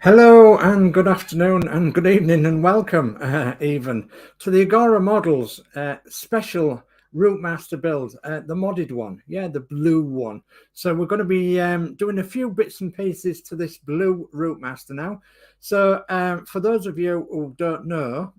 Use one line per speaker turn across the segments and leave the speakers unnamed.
Hello and good afternoon and good evening and welcome even to the Agora Models Special ROUTEMASTER build, the modded one, the blue one. So we're going to be doing a few bits and pieces to this blue ROUTEMASTER now. So for those of you who don't know,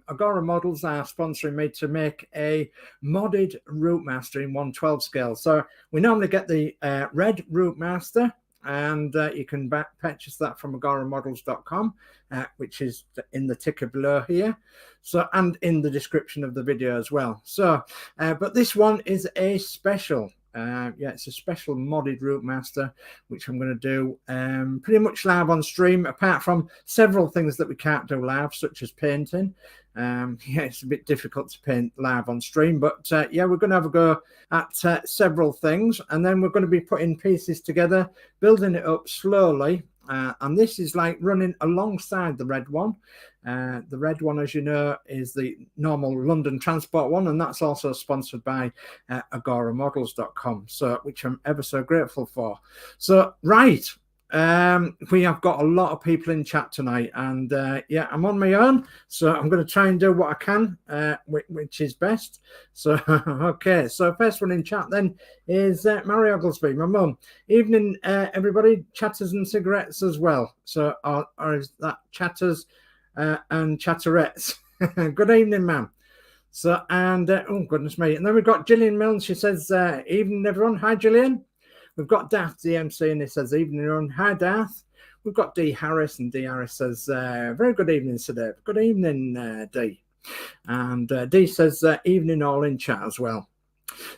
Agora Models are sponsoring me to make a modded ROUTEMASTER in 1/12 scale. So we normally get the red ROUTEMASTER, and you can purchase that from agoramodels.com, which is in the ticker below here, so, and in the description of the video as well. So but this one is a special, it's a special modded ROUTEMASTER, which I'm going to do pretty much live on stream, apart from several things that we can't do live, such as painting. It's a bit difficult to paint live on stream, but we're going to have a go at several things, and then we're going to be putting pieces together, building it up slowly, and this is like running alongside the red one. The red one, as you know, is the normal London transport one, and that's also sponsored by agoramodels.com, so which I'm ever so grateful for. So right, we have got a lot of people in chat tonight, and I'm on my own, so I'm going to try and do what I can, which is best. So okay, so first one in chat then is Mary Oglesby, my mum. Evening everybody, chatters and cigarettes as well. So or is that chatters and chatterettes? Good evening, ma'am. So, and oh goodness me, and then we've got Gillian Milnes. She says evening everyone. Hi Gillian. We've got Dath DMC, and it says evening everyone. Hi Dath. We've got D Harris, and D Harris says very good evening, Sir Dave. Good evening, D. And D says evening all in chat as well.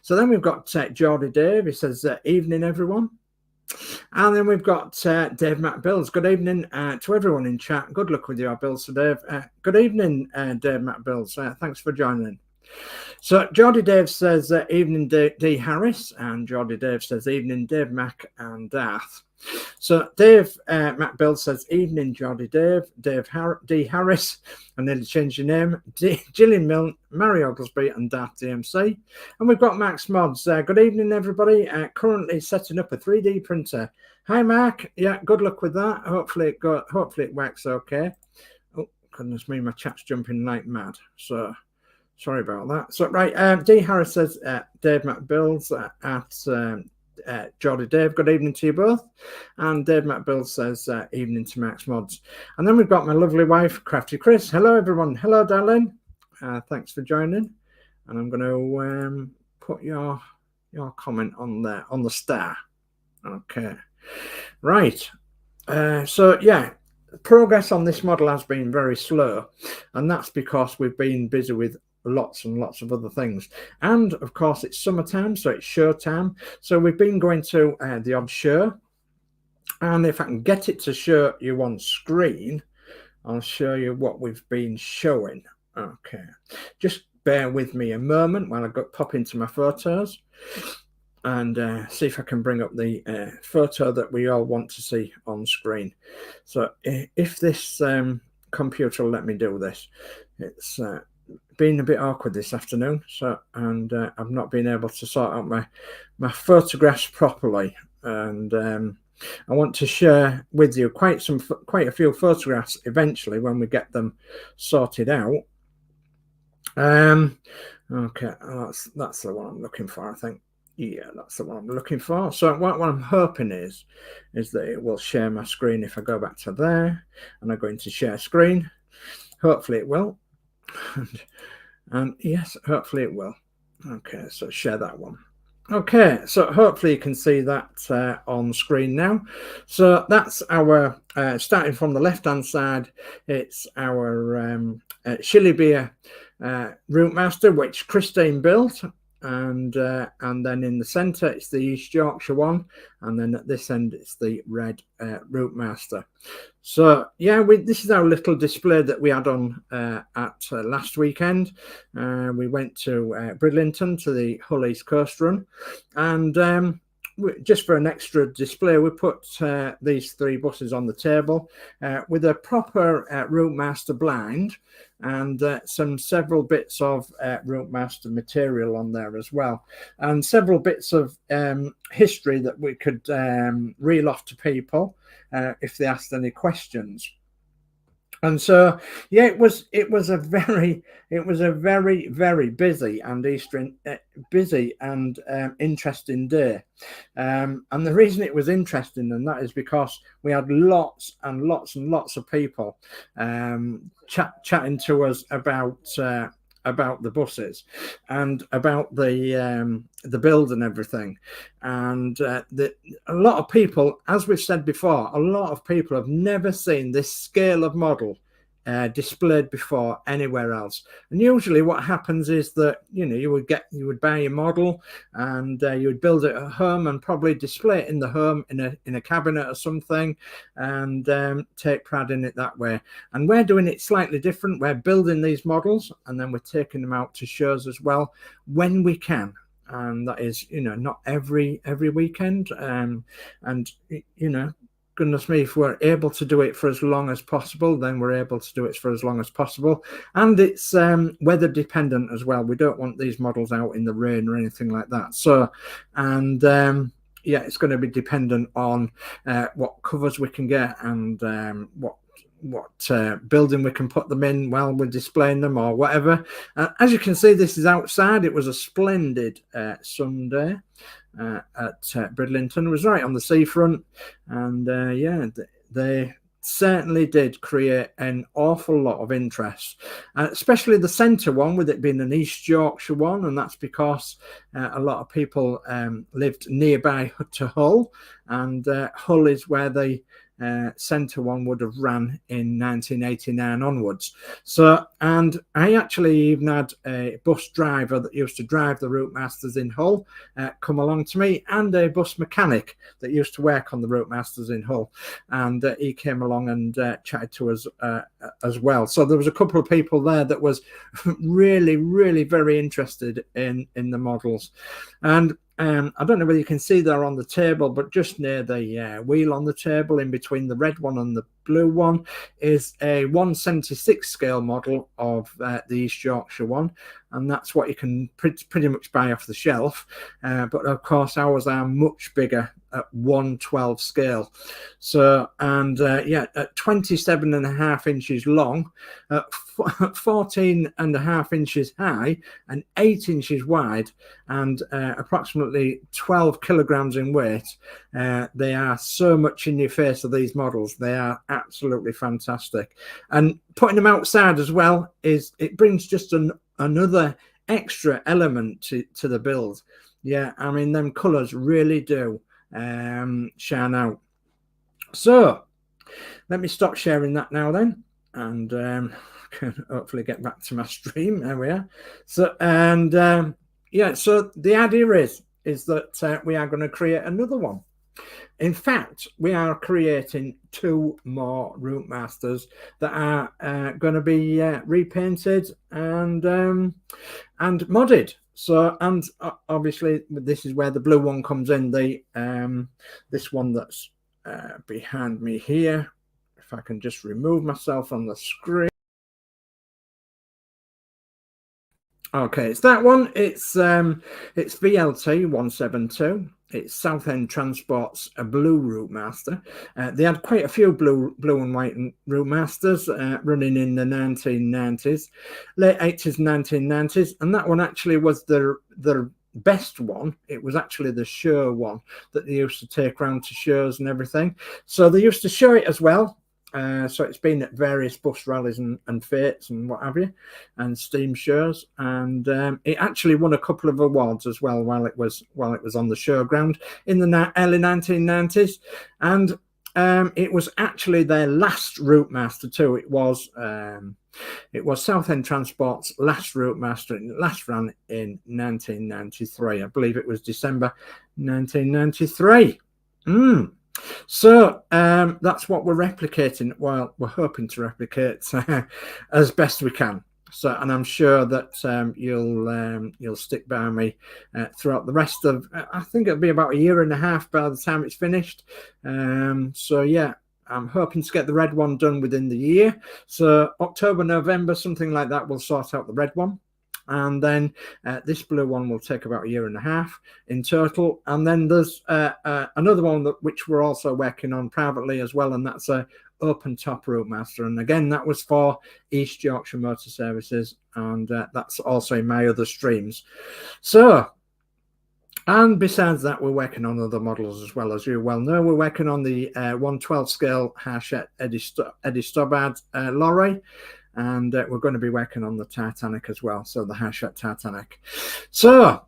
So then we've got Geordie Dave. He says evening everyone. And then we've got Dave Mac Builds. Good evening to everyone in chat. Good luck with your builds, Sir Dave. Good evening, Dave Mac Builds. Thanks for joining. So Geordie Dave says evening D Harris, and Geordie Dave says evening Dave Mac and Dath. So Dave Mac Build says evening Geordie Dave, D Harris, I nearly changed your name, Gillian Milne, Mary Oglesby and Dath DMC. And we've got Max Modz. Good evening everybody, currently setting up a 3D printer. Hi Mark, good luck with that. Hopefully it works okay. Oh goodness me, my chat's jumping like mad, so sorry about that. So right, D Harris says Dave Mac Builds at Geordie Dave. Good evening to you both. And Dave Mac Builds says evening to Max Modz. And then we've got my lovely wife, Crafty Chris. Hello everyone. Hello darling. Thanks for joining. And I'm going to put your comment on there on the star. Okay. Right. So yeah, progress on this model has been very slow, and that's because we've been busy with lots and lots of other things, and of course it's summertime, so it's show time, so we've been going to the odd show, and if I can get it to show you on screen, I'll show you what we've been showing. Okay, just bear with me a moment while I pop into my photos and see if I can bring up the photo that we all want to see on screen. So if this computer will let me do this, it's been a bit awkward this afternoon, so, and I've not been able to sort out my photographs properly, and I want to share with you quite a few photographs eventually when we get them sorted out. Okay, that's the one I'm looking for, I think. Yeah, that's the one I'm looking for. So what I'm hoping is that it will share my screen if I go back to there and I'm going to share screen. Hopefully it will. And yes, hopefully it will. Okay, so share that one. Okay, so hopefully you can see that on screen now. So that's our starting from the left hand side, it's our Chili Beer ROUTEMASTER, which Christine built, and then in the center it's the East Yorkshire one, and then at this end it's the red ROUTEMASTER. So yeah, this is our little display that we had on at last weekend. We went to Bridlington to the Hull East Coast run, and just for an extra display we put these three buses on the table with a proper ROUTEMASTER blind, and several bits of RouteMaster material on there as well, and several bits of history that we could reel off to people if they asked any questions. And so, yeah, it was a very very busy and interesting day. And the reason it was interesting, and that is because we had lots and lots of people chatting to us about the buses and about the build and everything. And a lot of people, as we've said before, a lot of people have never seen this scale of model displayed before anywhere else. And usually what happens is that, you know, you would buy a model and you would build it at home and probably display it in the home in a cabinet or something, and take pride in it that way. And we're doing it slightly different. We're building these models and then we're taking them out to shows as well when we can. And that is, you know, not every weekend. And, you know, goodness me, if we're able to do it for as long as possible, then we're able to do it for as long as possible. And it's weather dependent as well. We don't want these models out in the rain or anything like that. So, and yeah, it's going to be dependent on what covers we can get and what building we can put them in while we're displaying them or whatever. As you can see, this is outside. It was a splendid Sunday at Bridlington. It was right on the seafront, and yeah, they certainly did create an awful lot of interest, especially the centre one, with it being an East Yorkshire one, and that's because a lot of people lived nearby to Hull, and Hull is where the centre one would have ran in 1989 onwards. So, and I actually even had a bus driver that used to drive the RouteMasters in Hull come along to me, and a bus mechanic that used to work on the RouteMasters in Hull, and he came along and chatted to us as well. So there was a couple of people there that was really very interested in the models. And I don't know whether you can see there on the table, but just near the wheel on the table, in between the red one and the blue one, is a 1/76 scale model of the East Yorkshire one, and that's what you can pretty much buy off the shelf. But of course, ours are much bigger at 1/12 scale. So, and yeah, at 27.5 inches long, 14.5 inches high, and 8 inches wide, and approximately 12 kilograms in weight. They are so much in your face of these models. They are absolutely fantastic. And putting them outside as well, it brings just another extra element to the build. Yeah, I mean, them colors really do shine out. So let me stop sharing that now then, and can hopefully get back to my stream. There we are. So, and yeah, so the idea is that we are going to create another one. In fact, we are creating 2 more RouteMasters that are going to be repainted and modded. So, and obviously this is where the blue one comes in. The this one that's behind me here, if I can just remove myself on the screen. Okay, it's that one. It's VLT 172. It's Southend Transport's a blue RouteMaster. They had quite a few blue and white RouteMasters running in the 1990s, late 80s, 1990s, and that one actually was the best one. It was actually the show one that they used to take around to shows and everything. So they used to show it as well. So it's been at various bus rallies and fetes and what have you, and steam shows, and it actually won a couple of awards as well while it was on the showground in the early 1990s, and it was actually their last RouteMaster too. It was Southend Transport's last RouteMaster, and it last ran in 1993. I believe it was December 1993. So that's what we're replicating. Well, we're hoping to replicate as best we can. So, and I'm sure that you'll stick by me throughout the rest of. I think it'll be about 1.5 years by the time it's finished. So yeah, I'm hoping to get the red one done within the year. So October, November, something like that, we'll sort out the red one. And then this blue one will take about 1.5 years in total. And then there's another one which we're also working on privately as well, and that's a open top ROUTEMASTER. And again, that was for East Yorkshire Motor Services, and that's also in my other streams. So, and besides that, we're working on other models as well. As you well know, we're working on the 1/12 scale Hachette Eddie Stobbart lorry, and we're going to be working on the Titanic as well, so the Hachette Titanic. So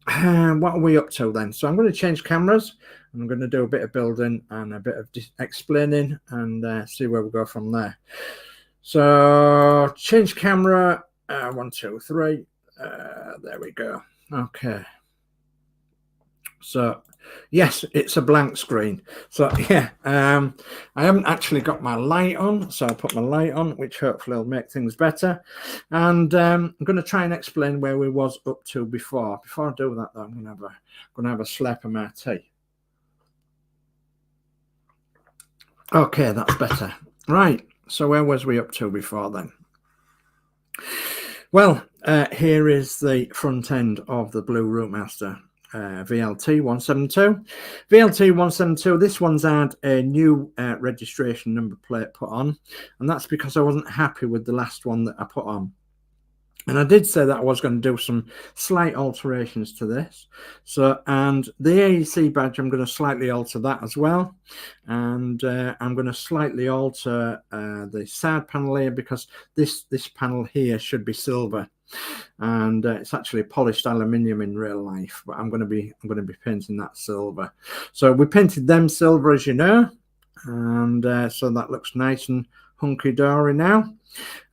what are we up to then? So I'm going to change cameras, and I'm going to do a bit of building and a bit of explaining, and see where we go from there. So change camera, 1 2 3, there we go. Okay, so yes, it's a blank screen. So yeah, I haven't actually got my light on, so I'll put my light on, which hopefully will make things better. And I'm going to try and explain where we was up to before. Before I do that, though, I'm going to have a slap of my tea. Okay, that's better. Right. So where was we up to before then? Well, here is the front end of the blue ROUTEMASTER. VLT 172. VLT 172, this one's had a new registration number plate put on, and that's because I wasn't happy with the last one that I put on. And I did say that I was going to do some slight alterations to this. So, and the AEC badge, I'm going to slightly alter that as well. And I'm going to slightly alter the side panel here, because this panel here should be silver. And it's actually polished aluminium in real life, but I'm going to be painting that silver. So we painted them silver, as you know, and so that looks nice and hunky-dory now.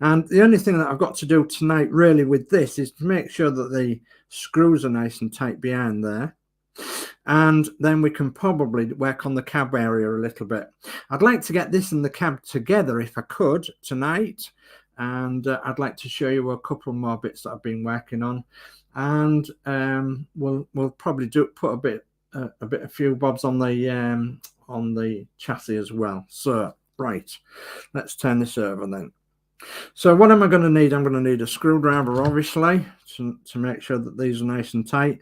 And the only thing that I've got to do tonight really with this is to make sure that the screws are nice and tight behind there, and then we can probably work on the cab area a little bit. I'd like to get this and the cab together if I could tonight, and I'd like to show you a couple more bits that I've been working on, and we'll probably put a few bobs on the chassis as well. So right, let's turn this over then. So what am I going to need? I'm going to need a screwdriver, obviously, to make sure that these are nice and tight.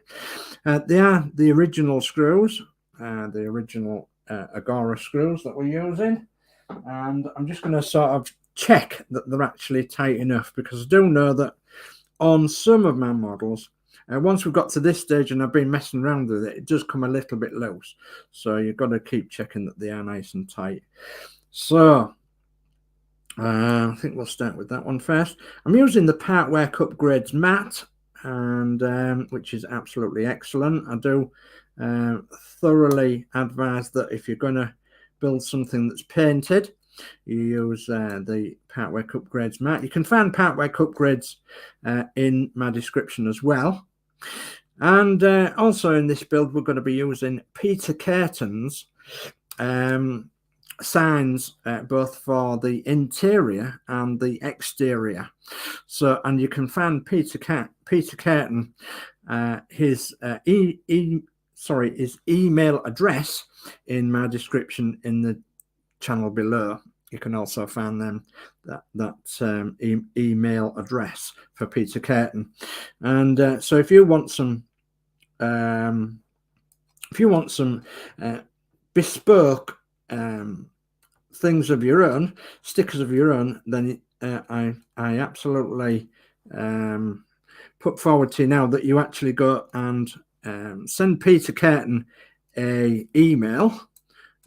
They are the original screws, the original Agora screws that we're using, and I'm just going to sort of check that they're actually tight enough, because I do know that on some of my models, once we've got to this stage and I've been messing around with it, it does come a little bit loose. So you've got to keep checking that they are nice and tight. So I think we'll start with that one first. I'm using the Partwork Upgrades matte, and which is absolutely excellent. I do thoroughly advise that if you're going to build something that's painted, you use the Partwork Upgrades matte. You can find Partwork Upgrades in my description as well. And also in this build, we're going to be using Peter Curtin's signs, both for the interior and the exterior. So, and you can find Peter Curtin, his email address in my description in the channel below. You can also find them that email address for Peter Curtin. And so if you want some bespoke things of your own, stickers of your own, then I absolutely put forward to you now that you actually go and send Peter Curtin a email,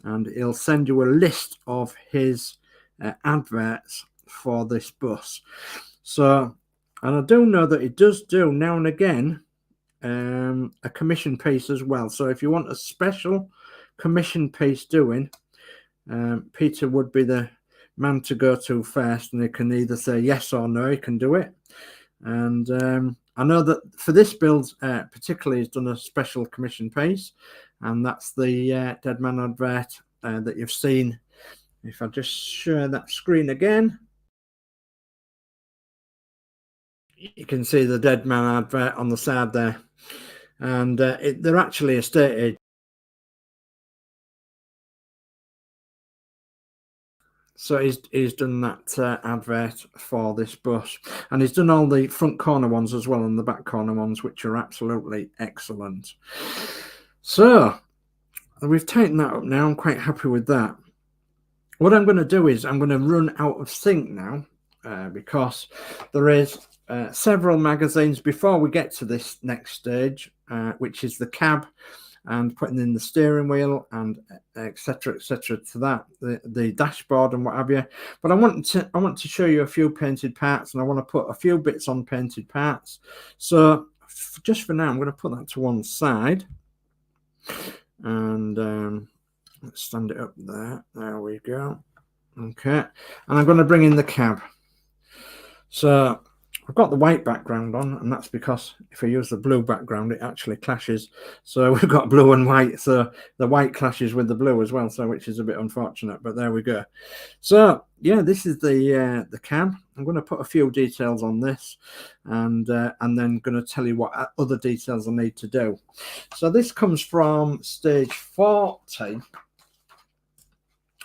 and he'll send you a list of his adverts for this bus. So, and I do know that it does do now and again a commission piece as well. So if you want a special commission piece doing, Peter would be the man to go to first, and he can either say yes or no, he can do it. And I know that for this build particularly, he's done a special commission piece, and that's the Dead Man advert that you've seen. If I just share that screen again, you can see the Dead Man advert on the side there, and they're actually estate agents. So he's done that advert for this bus, and he's done all the front corner ones as well and the back corner ones, which are absolutely excellent. So we've taken that up now. I'm quite happy with that. What I'm going to do is I'm going to run out of sync now because there is several magazines before we get to this next stage, which is the cab and putting in the steering wheel and etc to that, the dashboard and what have you. But I want to show you a few painted parts, and I want to put a few bits on painted parts. So just for now, I'm going to put that to one side, and let's stand it up there. There we go. Okay, and I'm going to bring in the cab. So I've got the white background on, and that's because if I use the blue background, it actually clashes. So we've got blue and white, so the white clashes with the blue as well, so which is a bit unfortunate, but there we go. So yeah, this is the cab. I'm going to put a few details on this, and then going to tell you what other details I need to do. So this comes from stage 40.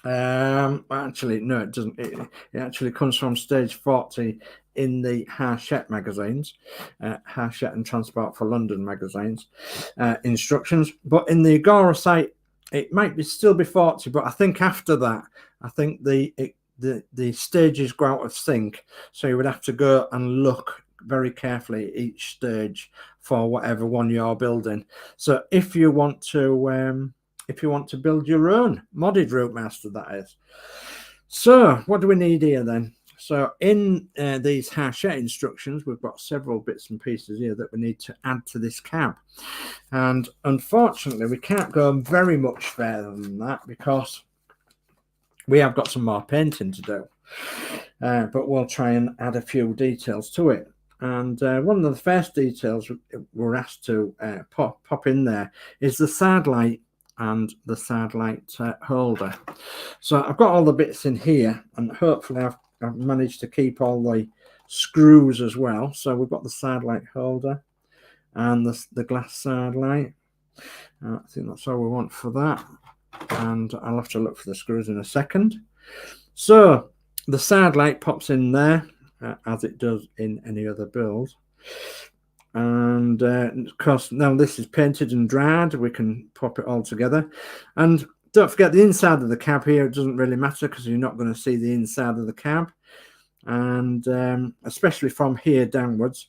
Actually, no, it doesn't. It actually comes from stage 40 in the Hachette magazines, Hachette and Transport for London magazines instructions. But in the Agora site, it might still be 40. But I think after that, I think the stages go out of sync. So you would have to go and look very carefully at each stage for whatever one you're building. So if you want to build your own modded RouteMaster, that is. So what do we need here then? So in these Hachette instructions, we've got several bits and pieces here that we need to add to this cab. And unfortunately, we can't go very much further than that because we have got some more painting to do. But we'll try and add a few details to it. And one of the first details we're asked to pop in there is the side light and the side light holder. So I've got all the bits in here, and hopefully I've managed to keep all the screws as well. So we've got the side light holder and the glass side light. I think that's all we want for that, and I'll have to look for the screws in a second. So the side light pops in there as it does in any other build. And of course, now this is painted and dried, we can pop it all together. And don't forget the inside of the cab here, it doesn't really matter because you're not going to see the inside of the cab, and especially from here downwards.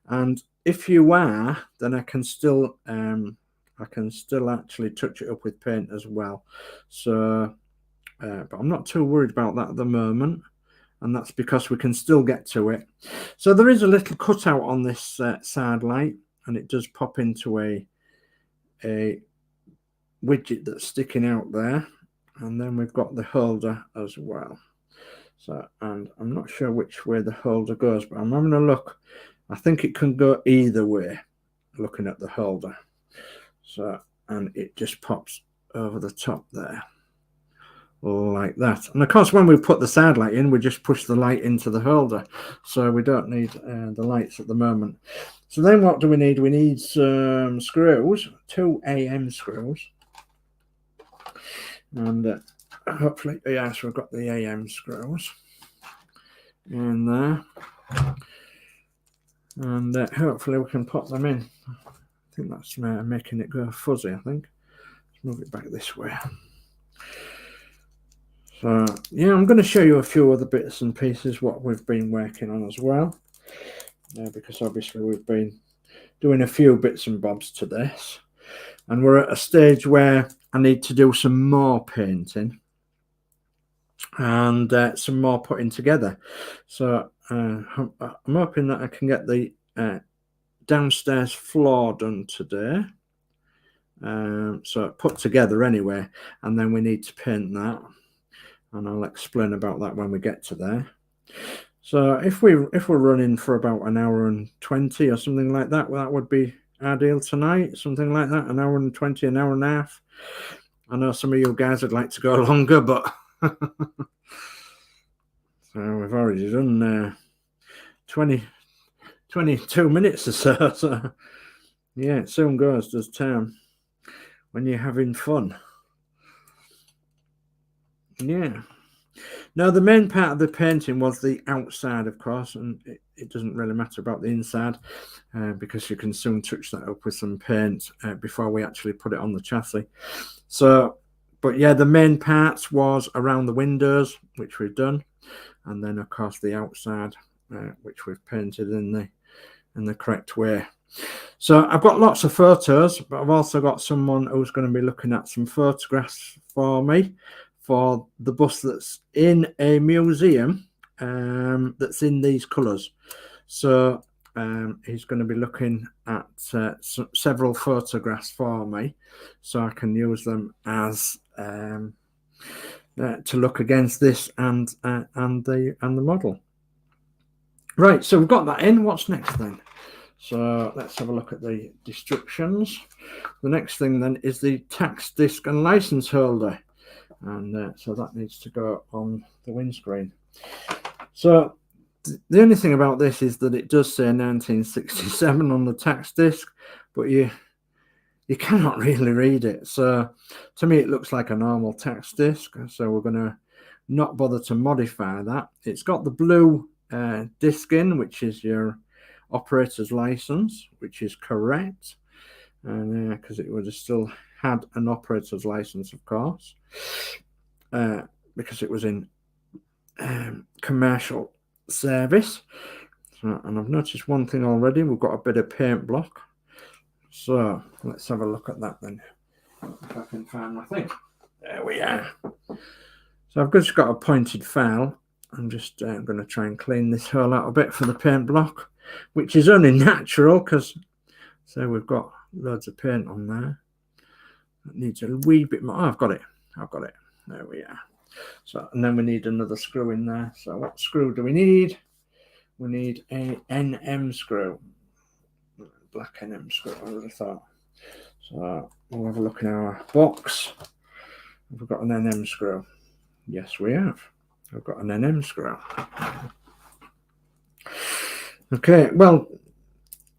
And if you are, then I can still actually touch it up with paint as well. So but I'm not too worried about that at the moment, and that's because we can still get to it. So there is a little cutout on this side light, and it does pop into a widget that's sticking out there. And then we've got the holder as well. So, and I'm not sure which way the holder goes, but I'm having a look. I think it can go either way, looking at the holder. So, and it just pops over the top there, like that. And of course, when we put the side light in, we just push the light into the holder, so we don't need the lights at the moment. So then what do we need? We need some screws, 2 AM screws, and hopefully, yeah, so we've got the AM screws in there, and hopefully we can pop them in. I think that's making it go fuzzy, I think. Let's move it back this way. So yeah, I'm going to show you a few other bits and pieces what we've been working on as well, because obviously we've been doing a few bits and bobs to this, and we're at a stage where I need to do some more painting and some more putting together. So I'm hoping that I can get the downstairs floor done today, so put together anyway, and then we need to paint that. And I'll explain about that when we get to there. So if we're running for about an hour and 20 or something like that, well, that would be ideal tonight. Something like that, an hour and 20, an hour and a half. I know some of you guys would like to go longer, but so we've already done 22 minutes or so. So yeah, it soon goes, does time, when you're having fun. Yeah, Now, the main part of the painting was the outside, of course, and it doesn't really matter about the inside because you can soon touch that up with some paint before we actually put it on the chassis. So, but yeah, the main parts was around the windows, which we've done, and then of course the outside, which we've painted in the correct way. So I've got lots of photos, but I've also got someone who's going to be looking at some photographs for me for the bus that's in a museum that's in these colours. So he's going to be looking at several photographs for me, so I can use them as to look against this and the model. Right, so we've got that in. What's next then? So let's have a look at the descriptions. The next thing then is the tax disc and license holder, and so that needs to go on the windscreen. So the only thing about this is that it does say 1967 on the tax disc, but you cannot really read it. So to me it looks like a normal tax disc, so we're going to not bother to modify that. It's got the blue disc in, which is your operator's license, which is correct, and because it would have still had an operator's license, of course, because it was in commercial service. So, and I've noticed one thing already, we've got a bit of paint block, so let's have a look at that then, if I can find my thing. There we are. So I've just got a pointed file. I'm just going to try and clean this hole out a bit for the paint block, which is only natural because, so we've got loads of paint on there. It needs a wee bit more. Oh, I've got it. There we are. So, and then we need another screw in there. So what screw do we need? We need a NM screw. Black NM screw, I would have thought. So we'll have a look in our box. Have we got an NM screw? Yes, we have. I've got an NM screw. Okay, well,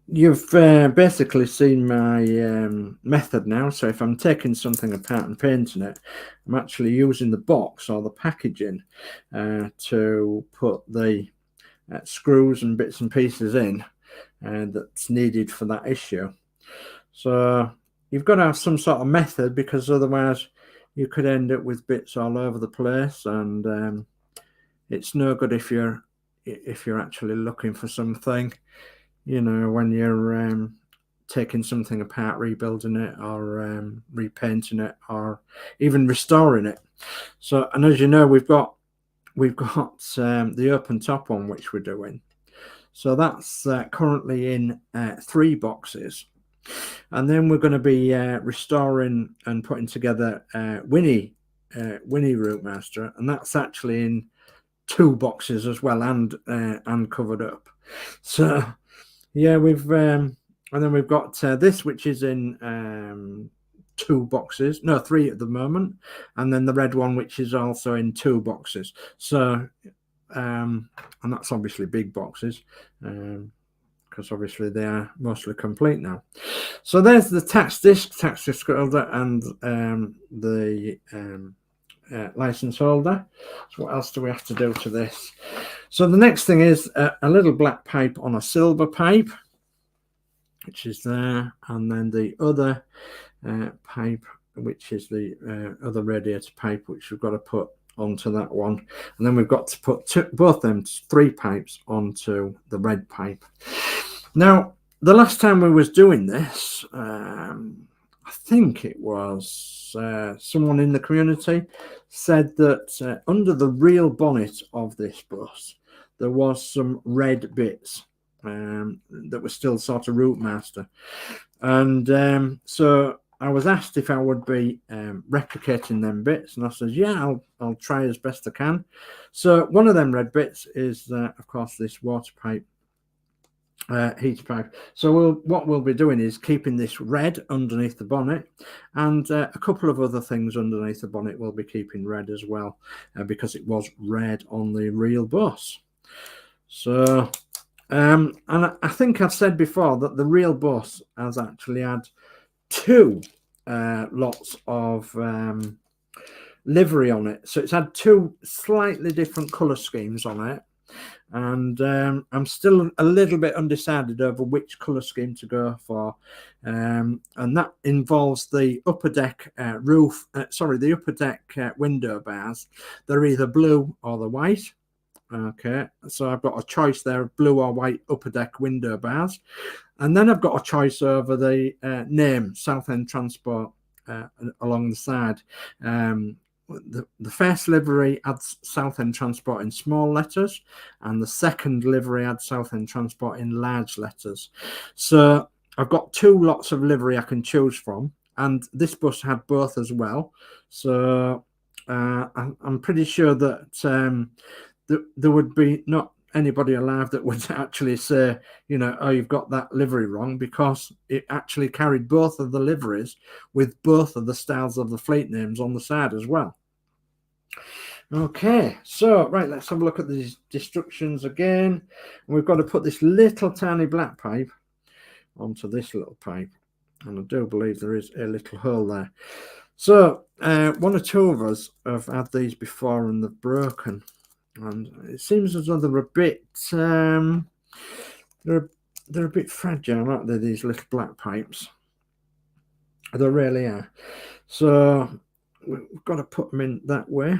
you've basically seen my method now. So if I'm taking something apart and painting it, I'm actually using the box or the packaging to put the screws and bits and pieces in that's needed for that issue. So you've got to have some sort of method, because otherwise you could end up with bits all over the place, and it's no good if you're actually looking for something, you know, when you're taking something apart, rebuilding it, or repainting it, or even restoring it. So, and as you know, we've got the open top one, which we're doing. So that's currently in 3 boxes, and then we're going to be restoring and putting together Winnie ROUTEMASTER, and that's actually in 2 boxes as well, and covered up. So yeah, we've and then we've got this, which is in 2 boxes, no, 3 at the moment, and then the red one, which is also in 2 boxes. So and that's obviously big boxes, because obviously they are mostly complete now. So there's the tax disc holder, and the license holder. So what else do we have to do to this? So the next thing is a little black pipe on a silver pipe, which is there, and then the other pipe, which is the other radiator pipe, which we've got to put onto that one, and then we've got to put both them 3 pipes onto the red pipe. Now, the last time we was doing this, I think it was someone in the community said that under the real bonnet of this bus there was some red bits that were still sort of ROUTEMASTER, and so I was asked if I would be replicating them bits, and I said, yeah, I'll try as best I can. So one of them red bits is of course this water pipe, heater pipe. So what we'll be doing is keeping this red underneath the bonnet, and a couple of other things underneath the bonnet we'll be keeping red as well, because it was red on the real bus. So and I think I've said before that the real bus has actually had 2 lots of livery on it. So it's had two slightly different colour schemes on it. And I'm still a little bit undecided over which colour scheme to go for, and that involves the upper deck the upper deck window bars. They're either blue or the white. Okay, so I've got a choice there of blue or white upper deck window bars, and then I've got a choice over the name Southend Transport along the side. The first livery adds Southend Transport in small letters, and the second livery adds Southend Transport in large letters. So I've got two lots of livery I can choose from, and this bus had both as well. So I'm pretty sure that there would be not anybody alive that would actually say, you know, oh, you've got that livery wrong, because it actually carried both of the liveries with both of the styles of the fleet names on the side as well. Okay, so right, let's have a look at these destructions again. We've got to put this little tiny black pipe onto this little pipe, and I do believe there is a little hole there. So one or two of us have had these before and they've broken, and it seems as though they're a bit they're a bit fragile, aren't they, these little black pipes? They really are. So we've got to put them in that way,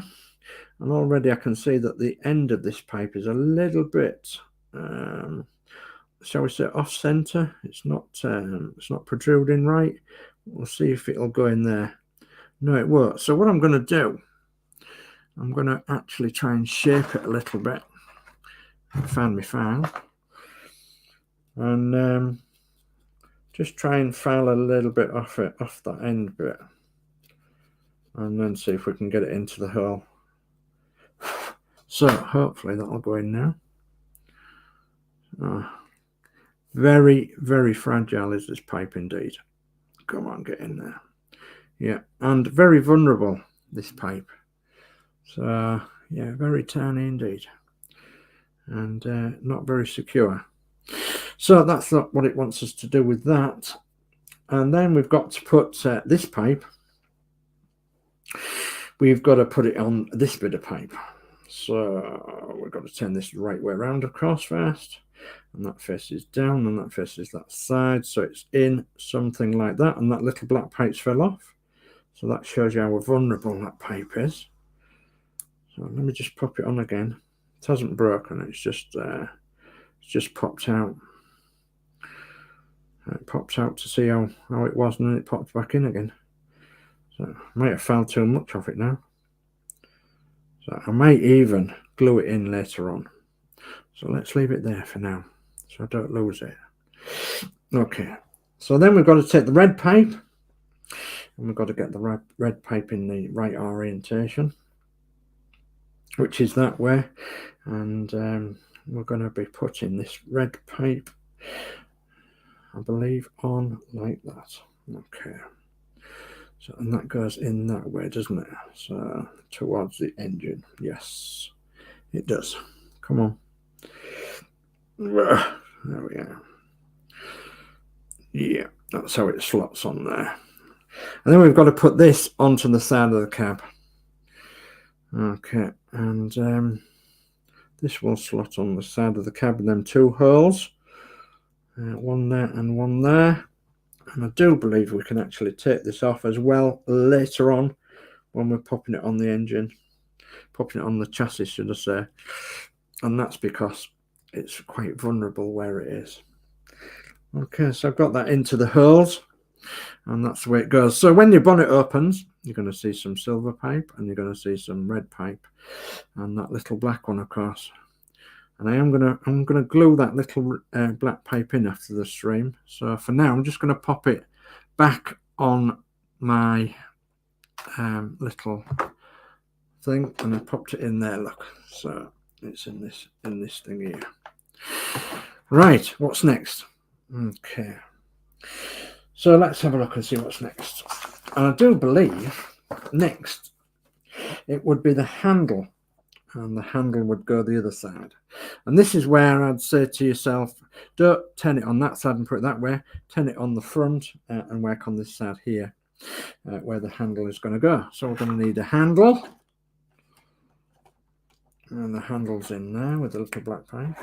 and already I can see that the end of this pipe is a little bit shall we say off center. It's not protruding right. We'll see if it'll go in there. No, it won't. So what I'm going to do, I'm going to actually try and shape it a little bit. Find my file, and just try and file a little bit off that end bit, and then see if we can get it into the hole. So hopefully that'll go in now. Oh, very, very fragile is this pipe indeed. Come on, get in there. Yeah, and very vulnerable, this pipe. So yeah, very tiny indeed, and not very secure. So that's not what it wants us to do with that. And then we've got to put this pipe, we've got to put it on this bit of pipe. So we've got to turn this the right way around, of course, first. And that faces down, and that faces that side. So it's in something like that, and that little black pipe's fell off. So that shows you how vulnerable that pipe is. So let me just pop it on again. It hasn't broken, it's just popped out. It pops out to see how it was, and then it pops back in again. So I might have found too much of it now. So I might even glue it in later on. So let's leave it there for now, so I don't lose it. Okay, so then we've got to take the red pipe, and we've got to get the red pipe in the right orientation, which is that way. And we're going to be putting this red pipe, I believe, on like that. Okay. So, and that goes in that way, doesn't it? So towards the engine. Yes, it does. Come on. There we are. Yeah, that's how it slots on there. And then we've got to put this onto the side of the cab. Okay, and this will slot on the side of the cab with them two holes. One there and one there. And I do believe we can actually take this off as well later on when we're popping it on the engine, popping it on the chassis, should I say. And that's because it's quite vulnerable where it is. Okay, so I've got that into the holes, and that's the way it goes. So when your bonnet opens, you're going to see some silver pipe, and you're going to see some red pipe, and that little black one, of course. And I'm gonna glue that little black pipe in after the stream. So for now, I'm just going to pop it back on my little thing, and I popped it in there. Look, so it's in this thing here. Right, what's next? Okay, so let's have a look and see what's next. And I do believe next it would be the handle, and the handle would go the other side. And this is where I'd say to yourself, don't turn it on that side and put it that way. Turn it on the front and work on this side here. where the handle is going to go. So we're going to need a handle, and the handle's in there with a little black pipe.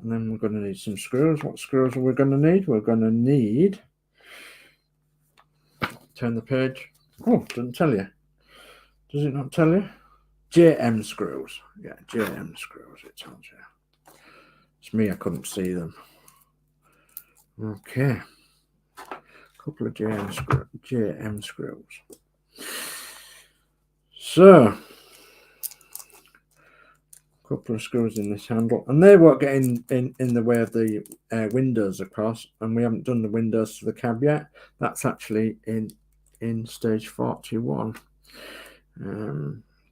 And then we're going to need some screws. What screws are we going to need? We're going to need, turn the page. Oh, doesn't tell you. Does it not tell you? JM screws. Yeah, JM screws, it tells you. It's me, I couldn't see them. Okay. Couple of JM screws. So, a couple of screws in this handle, and they won't get in the way of the windows, of course. And we haven't done the windows to the cab yet. That's actually in stage 41.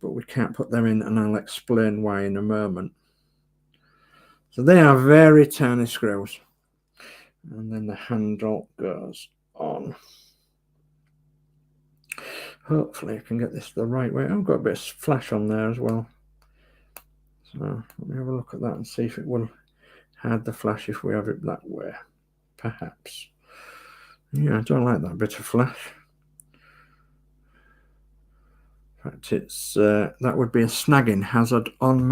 But we can't put them in, and I'll explain why in a moment. So they are very tiny screws, and then the handle goes on. Hopefully I can get this the right way. I've got a bit of flash on there as well, so let me have a look at that and see if it will hide the flash if we have it that way. Perhaps. Yeah, I don't like that bit of flash. In fact, it's that would be a snagging hazard on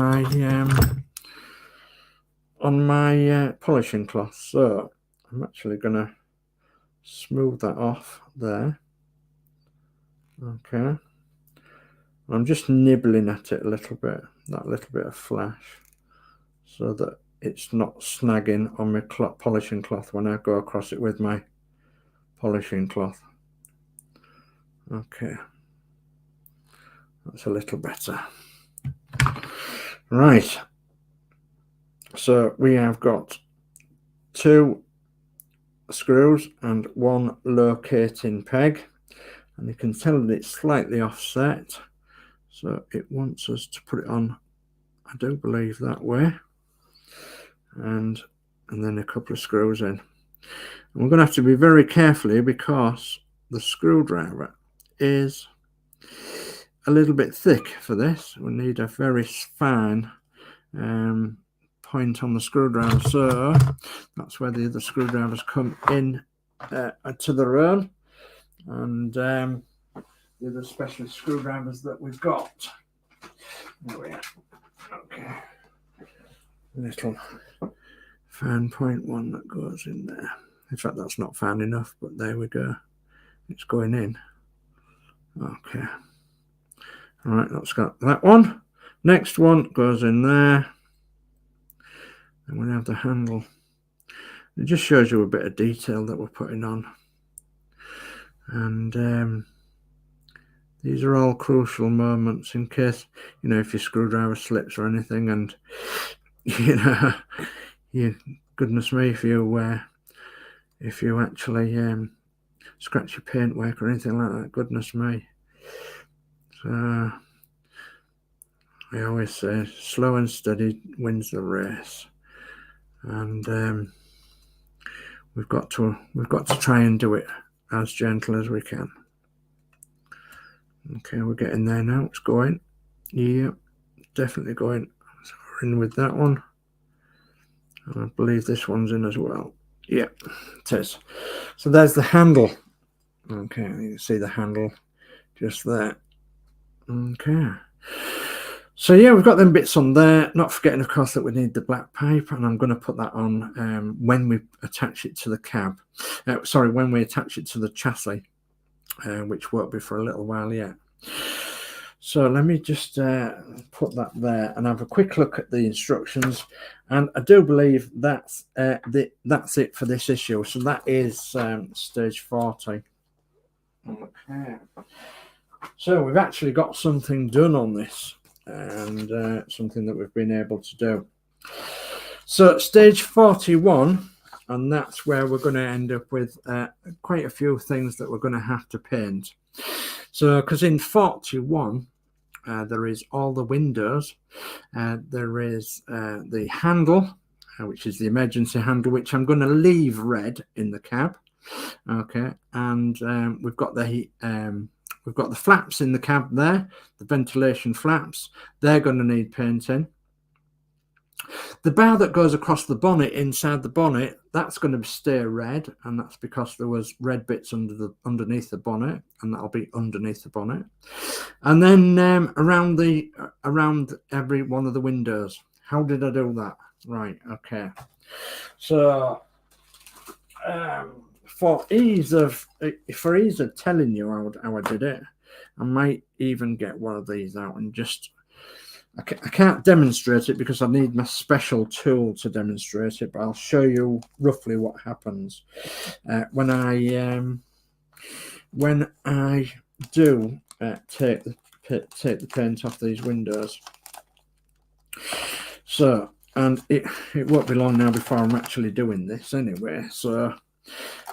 my polishing cloth. So I'm actually going to smooth that off there. Okay, I'm just nibbling at it a little bit, that little bit of flash, so that it's not snagging on my polishing cloth when I go across it with my polishing cloth. Okay, that's a little better. Right, so we have got 2 screws and 1 locating peg, and you can tell that it's slightly offset, so it wants us to put it on, I do believe, that way, and then a couple of screws in. And we're going to have to be very careful here because the screwdriver is a little bit thick for this. We need a very fine point on the screwdriver, so that's where the other screwdrivers come in to their own, and the other specialist screwdrivers that we've got. There we are. Okay, little fine point one that goes in there. In fact, that's not fine enough, but there we go. It's going in. Okay. All right, that's got that one. Next one goes in there. And we have the handle. It just shows you a bit of detail that we're putting on. And these are all crucial moments in case, you know, if your screwdriver slips or anything, and you know, goodness me, if you actually scratch your paintwork or anything like that, goodness me. So I always say slow and steady wins the race, and we've got to try and do it as gentle as we can. Okay, we're getting there now. It's going. Yeah, definitely going. So we're in with that one. And I believe this one's in as well. Yeah, it is. So there's the handle. Okay, you can see the handle just there. Okay. So yeah, we've got them bits on there. Not forgetting, of course, that we need the black pipe, and I'm going to put that on when we attach it to the cab. Sorry, when we attach it to the chassis, which won't be for a little while yet. So let me just put that there and have a quick look at the instructions. And I do believe that's it for this issue. So that is stage 40. Okay. So we've actually got something done on this, and something that we've been able to do. So stage 41, and that's where we're going to end up with quite a few things that we're going to have to paint. So because in 41 there is all the windows, there is the handle, which is the emergency handle, which I'm going to leave red in the cab. Okay, and we've got the flaps in the cab there, the ventilation flaps. They're going to need painting. The bar that goes across the bonnet, inside the bonnet, that's going to stay red, and that's because there was red bits underneath the bonnet, and that'll be underneath the bonnet. And then around every one of the windows. How did I do that? Right, okay. So for ease of telling you how I did it, I might even get one of these out and just. I can't demonstrate it because I need my special tool to demonstrate it, but I'll show you roughly what happens when I do take the paint off these windows. So, and it won't be long now before I'm actually doing this anyway. So,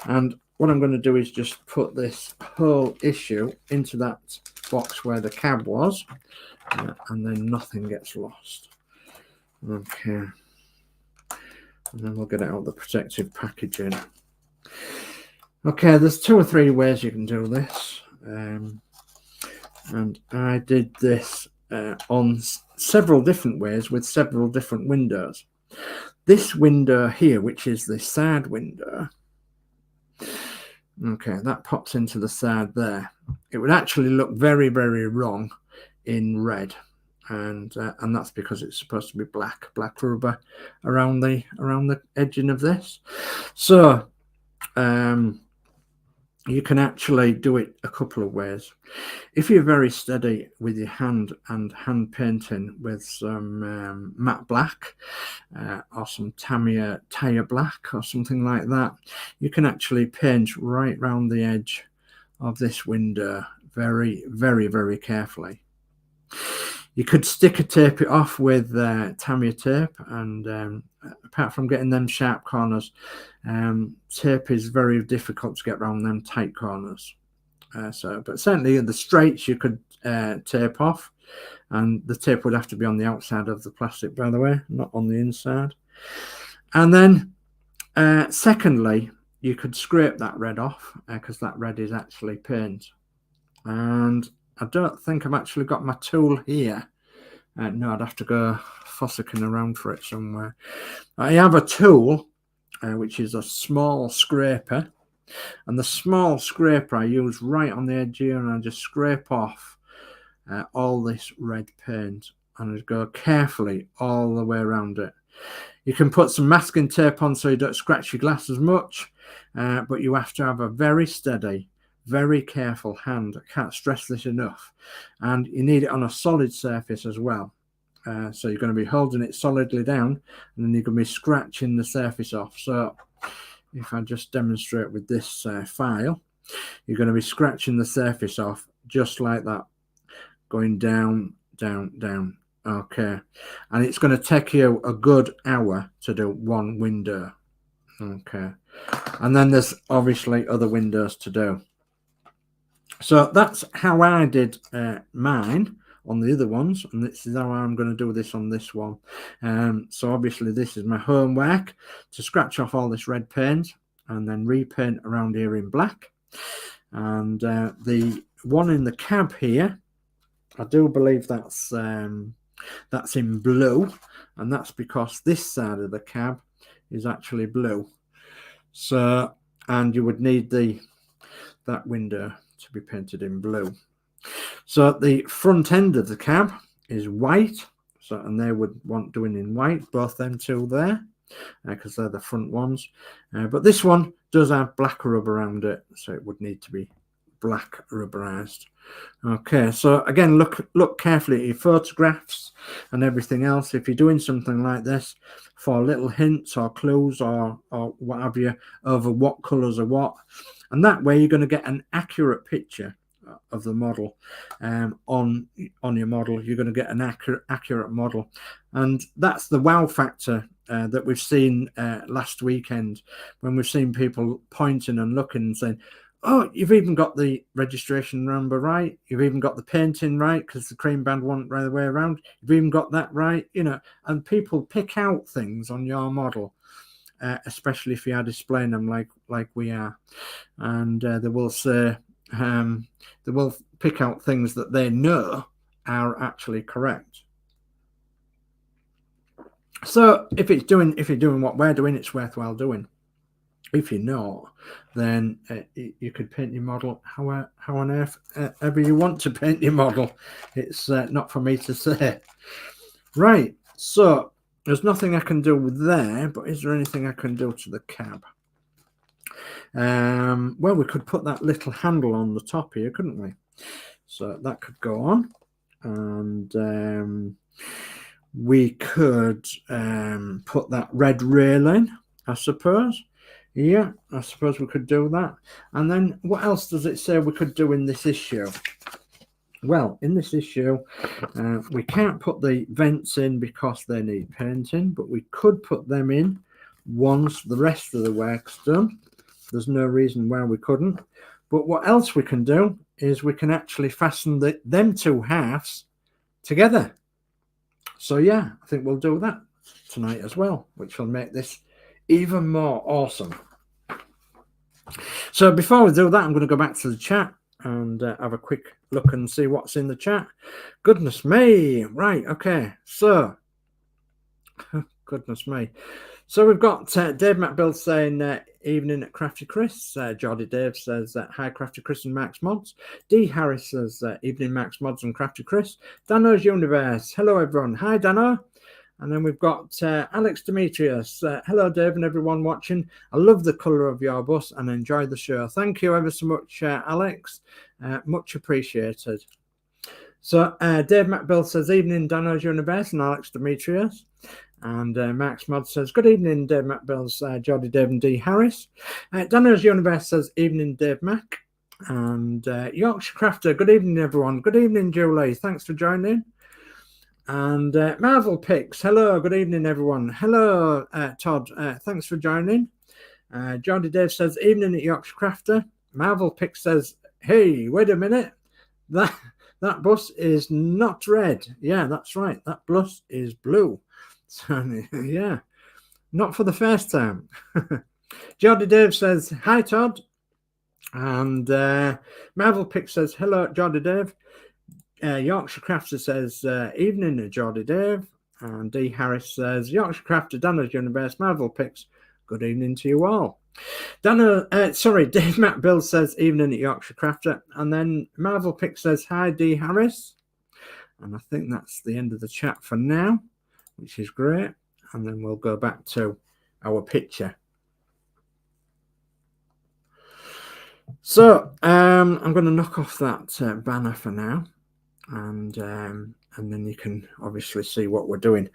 and what I'm going to do is just put this whole issue into that box where the cab was. And then nothing gets lost. Okay. And then we'll get out the protective packaging. Okay, there's 2 or 3 ways you can do this. And I did this on several different ways with several different windows. This window here, which is the side window, okay, that pops into the side there. It would actually look very, very wrong in red, and that's because it's supposed to be black rubber around the edging of this. So you can actually do it a couple of ways. If you're very steady with your hand and hand painting with some matte black or some Tamiya tire black or something like that, you can actually paint right round the edge of this window very, very, very carefully. You could sticker tape it off with Tamiya tape, and apart from getting them sharp corners, tape is very difficult to get around them tight corners. But certainly the straights you could tape off, and the tape would have to be on the outside of the plastic, by the way, not on the inside. And then secondly, you could scrape that red off because that red is actually paint. And I don't think I've actually got my tool here. No, I'd have to go fossicking around for it somewhere. I have a tool, which is a small scraper. And the small scraper I use right on the edge here, and I just scrape off all this red paint. And I just go carefully all the way around it. You can put some masking tape on so you don't scratch your glass as much, but you have to have a very steady, very careful hand. I can't stress this enough. And you need it on a solid surface as well. So you're going to be holding it solidly down, and then you're going to be scratching the surface off. So if I just demonstrate with this file, you're going to be scratching the surface off just like that, going down, down, down. Okay. And it's going to take you a good hour to do one window. Okay. And then there's obviously other windows to do. So that's how I did mine on the other ones, and this is how I'm going to do this on this one. So obviously this is my homework, to scratch off all this red paint and then repaint around here in black. And the one in the cab here, I do believe that's in blue, and that's because this side of the cab is actually blue. So, and you would need that window to be painted in blue. So the front end of the cab is white, so, and they would want doing in white, both them two there, because they're the front ones. But this one does have black rubber around it, so it would need to be black rubberized. Okay, so again, look carefully at your photographs and everything else if you're doing something like this, for little hints or clues or what have you over what colors are what, and that way you're going to get an accurate picture of the model on your model. You're going to get an accurate model, and that's the wow factor that we've seen last weekend, when we've seen people pointing and looking and saying, oh, you've even got the registration number right, you've even got the painting right, because the cream band went right the way around, you've even got that right, you know. And people pick out things on your model, especially if you are displaying them like we are, and they will say, they will pick out things that they know are actually correct. So if you're doing what we're doing, it's worthwhile doing. If you're not, then you could paint your model how on earth ever you want to paint your model. It's not for me to say. Right, so there's nothing I can do there, but is there anything I can do to the cab? Well, we could put that little handle on the top here, couldn't we? So that could go on, and we could put that red railing, I suppose. Yeah, I suppose we could do that. And then what else does it say we could do in this issue? Well, in this issue, we can't put the vents in because they need painting, but we could put them in once the rest of the work's done. There's no reason why we couldn't. But what else we can do is we can actually fasten them two halves together. So yeah, I think we'll do that tonight as well, which will make this even more awesome. So before we do that, I'm going to go back to the chat and have a quick look and see what's in the chat. Goodness me. Right, okay. So, goodness me. So we've got Dave Builds saying evening at Crafty Chris. Geordie Dave says hi Crafty Chris and Max Modz. D Harris says evening Max Modz and Crafty Chris. Danno's Universe. Hello everyone. Hi Danno. And then we've got Alex Demetrius. Hello, Dave, and everyone watching. I love the colour of your bus and enjoy the show. Thank you ever so much, Alex. Much appreciated. So Dave Builds says, evening, Danno's Universe and Alex Demetrius. And Max Modz says, good evening, Dave Builds, Geordie Dave and D Harris. Danno's Universe says, evening, Dave Mac. And Yorkshire Crafter, good evening, everyone. Good evening, Julie. Thanks for joining. And Marvel Picks, hello, good evening, everyone. Hello, Todd, thanks for joining. Geordie Dave says, evening at Yorkshire Crafter. Marvel Picks says, hey, wait a minute, that bus is not red. Yeah, that's right, that bus is blue. So, yeah, not for the first time. Geordie Dave says, hi, Todd. And Marvel Picks says, hello, Geordie Dave. Yorkshire Crafter says, evening, Geordie Dave. And D Harris says, Yorkshire Crafter, Danno's Universe, Marvel Picks, good evening to you all. Dave Matt Bill says, evening at Yorkshire Crafter. And then Marvel Picks says, hi, D Harris. And I think that's the end of the chat for now, which is great. And then we'll go back to our picture. So I'm going to knock off that banner for now. And then you can obviously see what we're doing.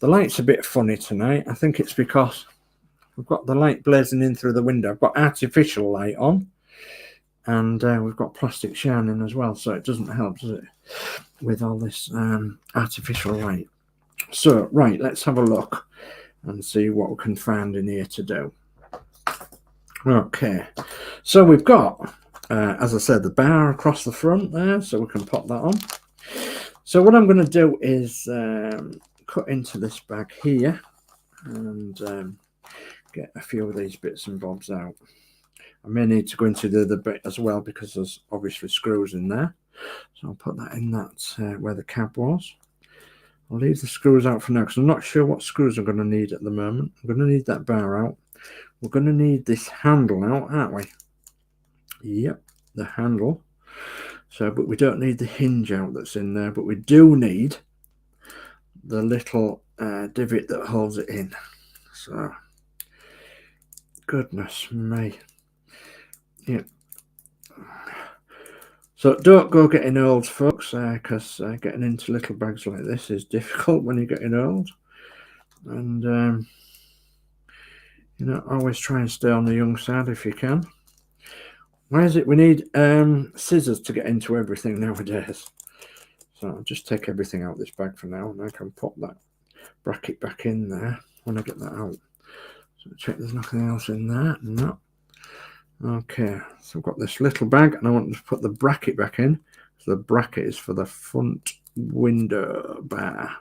The light's a bit funny tonight. I think it's because we've got the light blazing in through the window. I've got artificial light on, and we've got plastic shining as well, so it doesn't help, does it, with all this artificial light. So right, let's have a look and see what we can find in here to do. Okay, so we've got as I said, the bar across the front there, so we can pop that on. So what I'm going to do is cut into this bag here and get a few of these bits and bobs out. I may need to go into the other bit as well because there's obviously screws in there. So I'll put that in that where the cab was. I'll leave the screws out for now because I'm not sure what screws I'm going to need at the moment. I'm going to need that bar out. We're going to need this handle out, aren't we? Yep, the handle. So, but we don't need the hinge out that's in there, but we do need the little divot that holds it in. So, goodness me. Yeah. So don't go getting old, folks, because getting into little bags like this is difficult when you're getting old. And, you know, always try and stay on the young side if you can. Why is it we need scissors to get into everything nowadays? So I'll just take everything out of this bag for now, and I can pop that bracket back in there when I get that out. So check there's nothing else in there. No. Okay, so I've got this little bag, and I want to put the bracket back in. So the bracket is for the front window bar.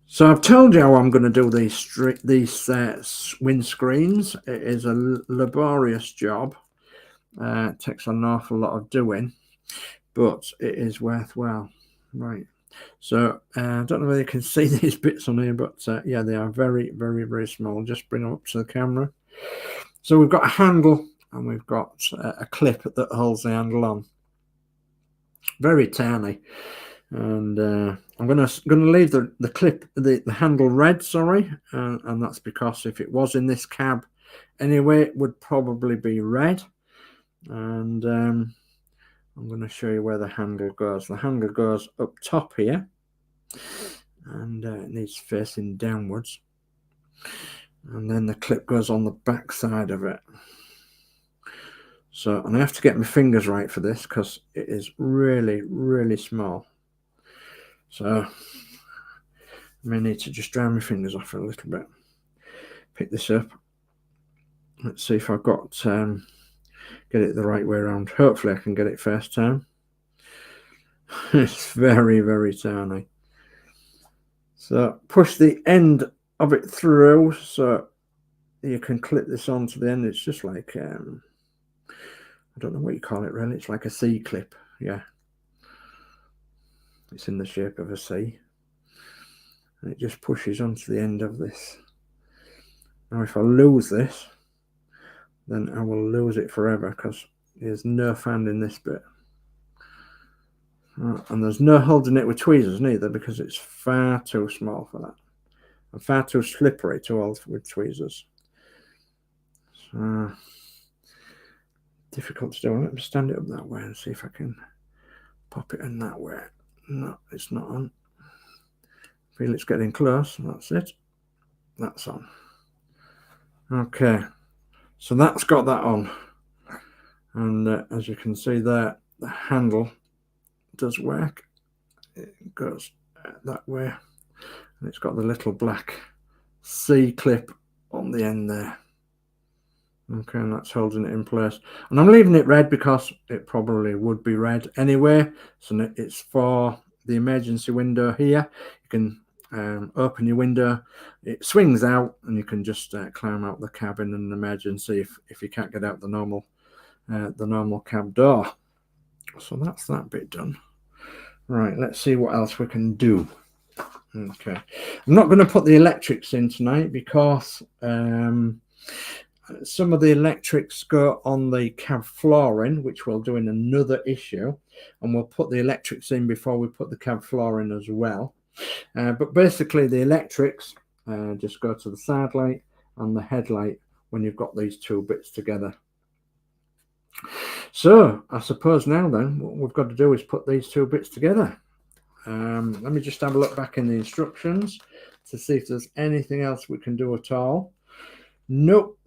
So I've told you how I'm going to do these windscreens. It is a laborious job. It takes an awful lot of doing, but it is worthwhile. Right. So I don't know whether you can see these bits on here, but yeah, they are very, very, very small. Just bring them up to the camera. So we've got a handle and we've got a clip that holds the handle on. Very tiny. And I'm gonna leave the clip, the handle red, sorry, and that's because if it was in this cab anyway, it would probably be red. And I'm going to show you where the handle goes. The handle goes up top here, and it needs facing downwards, and then the clip goes on the back side of it. So, and I have to get my fingers right for this because it is really, really small. So I may need to just dry my fingers off a little bit. Pick this up. Let's see if I've got get it the right way around. Hopefully I can get it first time. It's very, very tiny. So push the end of it through so you can clip this onto the end. It's just like I don't know what you call it really. It's like a C clip. Yeah, it's in the shape of a C, and it just pushes onto the end of this. Now if I lose this, then I will lose it forever because there's no finding this bit. And there's no holding it with tweezers neither because it's far too small for that. And far too slippery to hold with tweezers. So, difficult to do. Let me stand it up that way and see if I can pop it in that way. No, it's not on. Feel it's getting close. That's it. That's on. Okay. So that's got that on. And as you can see there, the handle does work. It goes that way, and it's got the little black C clip on the end there. Okay, and that's holding it in place. And I'm leaving it red because it probably would be red anyway. So it's for the emergency window here. You can open your window, it swings out, and you can just climb out the cab in an emergency if you can't get out the normal cab door. So that's that bit done. Right, let's see what else we can do. Okay, I'm not going to put the electrics in tonight because some of the electrics go on the cab flooring, which we'll do in another issue, and we'll put the electrics in before we put the cab flooring as well. But basically the electrics just go to the side light and the headlight when you've got these two bits together. So I suppose now then what we've got to do is put these two bits together. Let me just have a look back in the instructions to see if there's anything else we can do at all. Nope,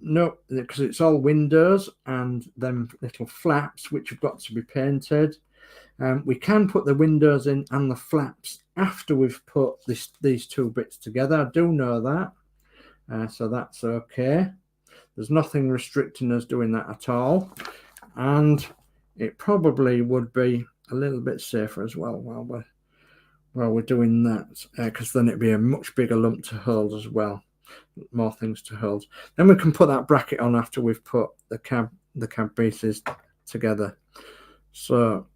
because it's all windows and them little flaps which have got to be painted. We can put the windows in and the flaps after we've put these two bits together. I do know that, so that's okay. There's nothing restricting us doing that at all, and it probably would be a little bit safer as well while we're doing that, because then it'd be a much bigger lump to hold as well, more things to hold. Then we can put that bracket on after we've put the cab pieces together. So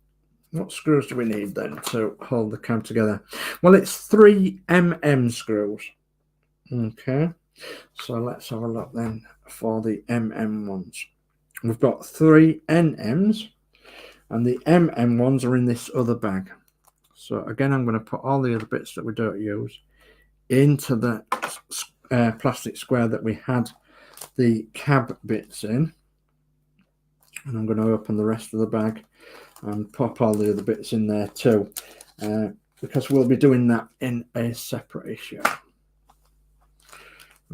what screws do we need then to hold the cab together? Well, it's 3mm screws. Okay, so let's have a look then for the ones. We've got 3 NMs, and the ones are in this other bag. So again, I'm going to put all the other bits that we don't use into the plastic square that we had the cab bits in, and I'm going to open the rest of the bag and pop all the other bits in there too, because we'll be doing that in a separate issue.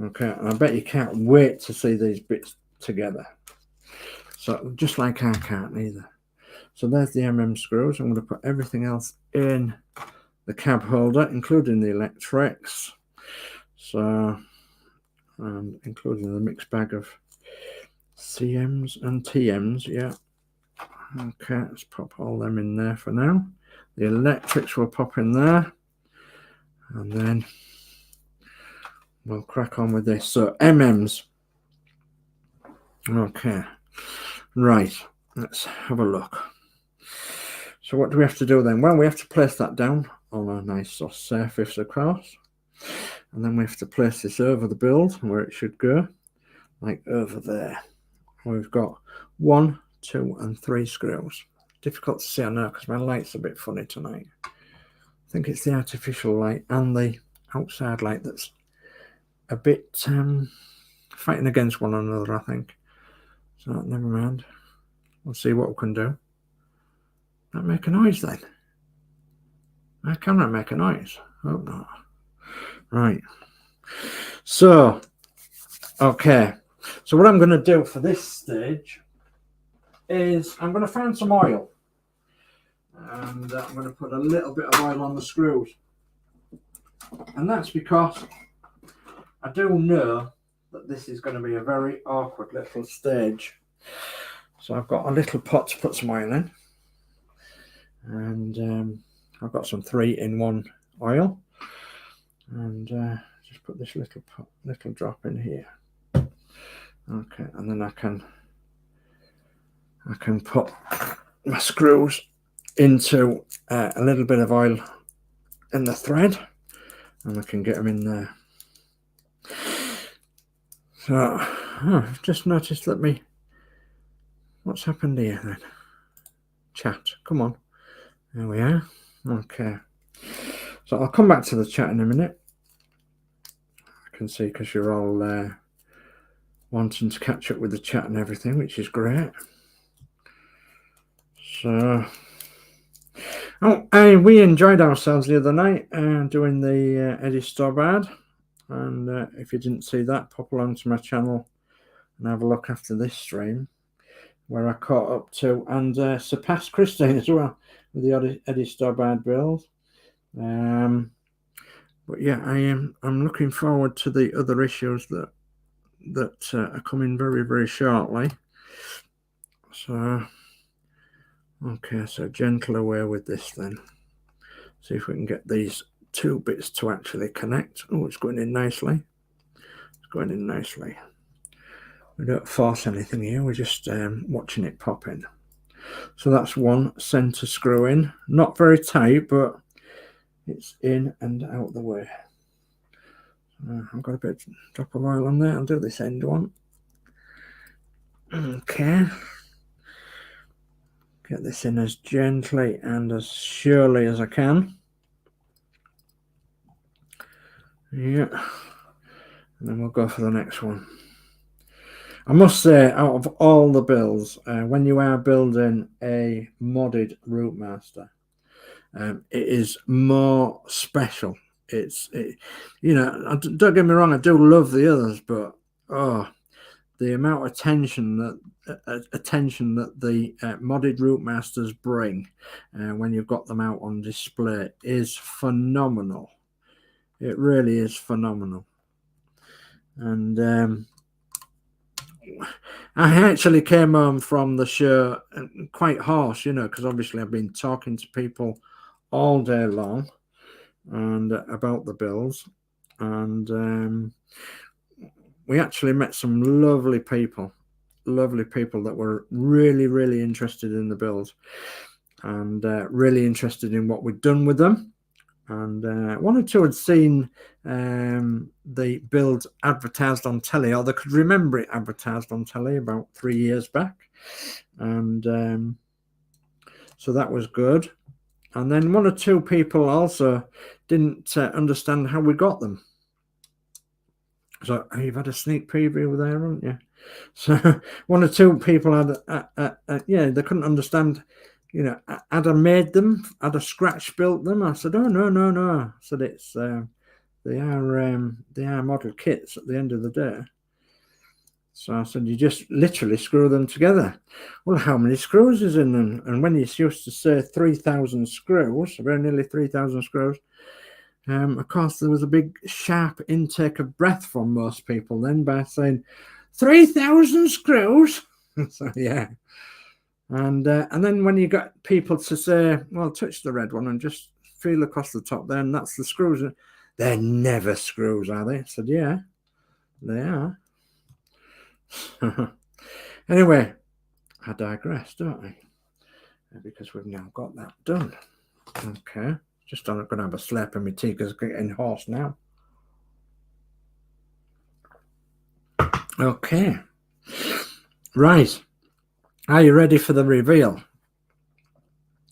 Okay, and I bet you can't wait to see these bits together. So just like I can't either. So there's the screws. I'm going to put everything else in the cab holder, including the electrics. So, and including the mixed bag of CMs and TMs, yeah. Okay, let's pop all them in there for now. The electrics will pop in there, and then we'll crack on with this. So MMs. Okay, right, let's have a look. So what do we have to do then? Well, we have to place that down on a nice soft surface across. And then we have to place this over the build where it should go, like over there. We've got 1, 2 and 3 screws. Difficult to see, I know, because my light's a bit funny tonight. I think it's the artificial light and the outside light that's a bit fighting against one another, I think. So never mind. We'll see what we can do. That make a noise then? Why can't I make a noise? Hope not. Right. So, okay. So what I'm going to do for this stage is I'm going to find some oil. And I'm going to put a little bit of oil on the screws. And that's because I do know that this is going to be a very awkward little stage. So I've got a little pot to put some oil in. And I've got some 3-in-1 oil. And just put this little drop in here. Okay, and then I can put my screws into a little bit of oil in the thread, and I can get them in there. So I've just noticed that what's happened here then? Chat, come on. There we are. Okay. So I'll come back to the chat in a minute. I can see because you're all wanting to catch up with the chat and everything, which is great. So, we enjoyed ourselves the other night doing the Eddie Stobbard. And if you didn't see that, pop along to my channel and have a look after this stream, where I caught up to and surpassed Christine as well with the Eddie Stobbard build. But yeah, I'm looking forward to the other issues that are coming very, very shortly. So, okay, so gentle away with this then. See if we can get these 2 bits to actually connect. Oh, it's going in nicely. It's going in nicely. We don't force anything here, we're just watching it pop in. So that's 1 center screw in. Not very tight, but it's in and out the way. I've got a bit of drop of oil on there. I'll do this end one. Okay. Get this in as gently and as surely as I can. Yeah. And then we'll go for the next one. I must say, out of all the builds, when you are building a modded ROUTEMASTER, it is more special. You know, don't get me wrong, I do love the others, but the amount of attention that the modded ROUTEMASTERs bring when you've got them out on display is phenomenal. It really is phenomenal. And I actually came home from the show quite hoarse, you know, because obviously I've been talking to people all day long and about the builds, and we actually met some lovely people that were really, really interested in the builds and really interested in what we'd done with them. And one or two had seen the build advertised on telly, or they could remember it advertised on telly about 3 years back. And so that was good. And then one or two people also didn't understand how we got them. So you've had a sneak preview there, haven't you? So one or two people had, yeah, they couldn't understand. You know, had I made them? Had I scratch built them? I said, oh no. I said it's they are model kits at the end of the day. So I said, you just literally screw them together. Well, how many screws is in them? And when you used to say 3,000 screws, very nearly 3,000 screws, of course there was a big sharp intake of breath from most people then by saying 3,000 screws. So yeah. And then when you got people to say, well, touch the red one and just feel across the top there, and that's the screws. They're never screws, are they? I said, yeah, they are. Anyway, I digress, don't I? Because we've now got that done. Okay, Just I'm going to have a slap in my tea because it's getting hoarse now. Okay. Right. Are you ready for the reveal?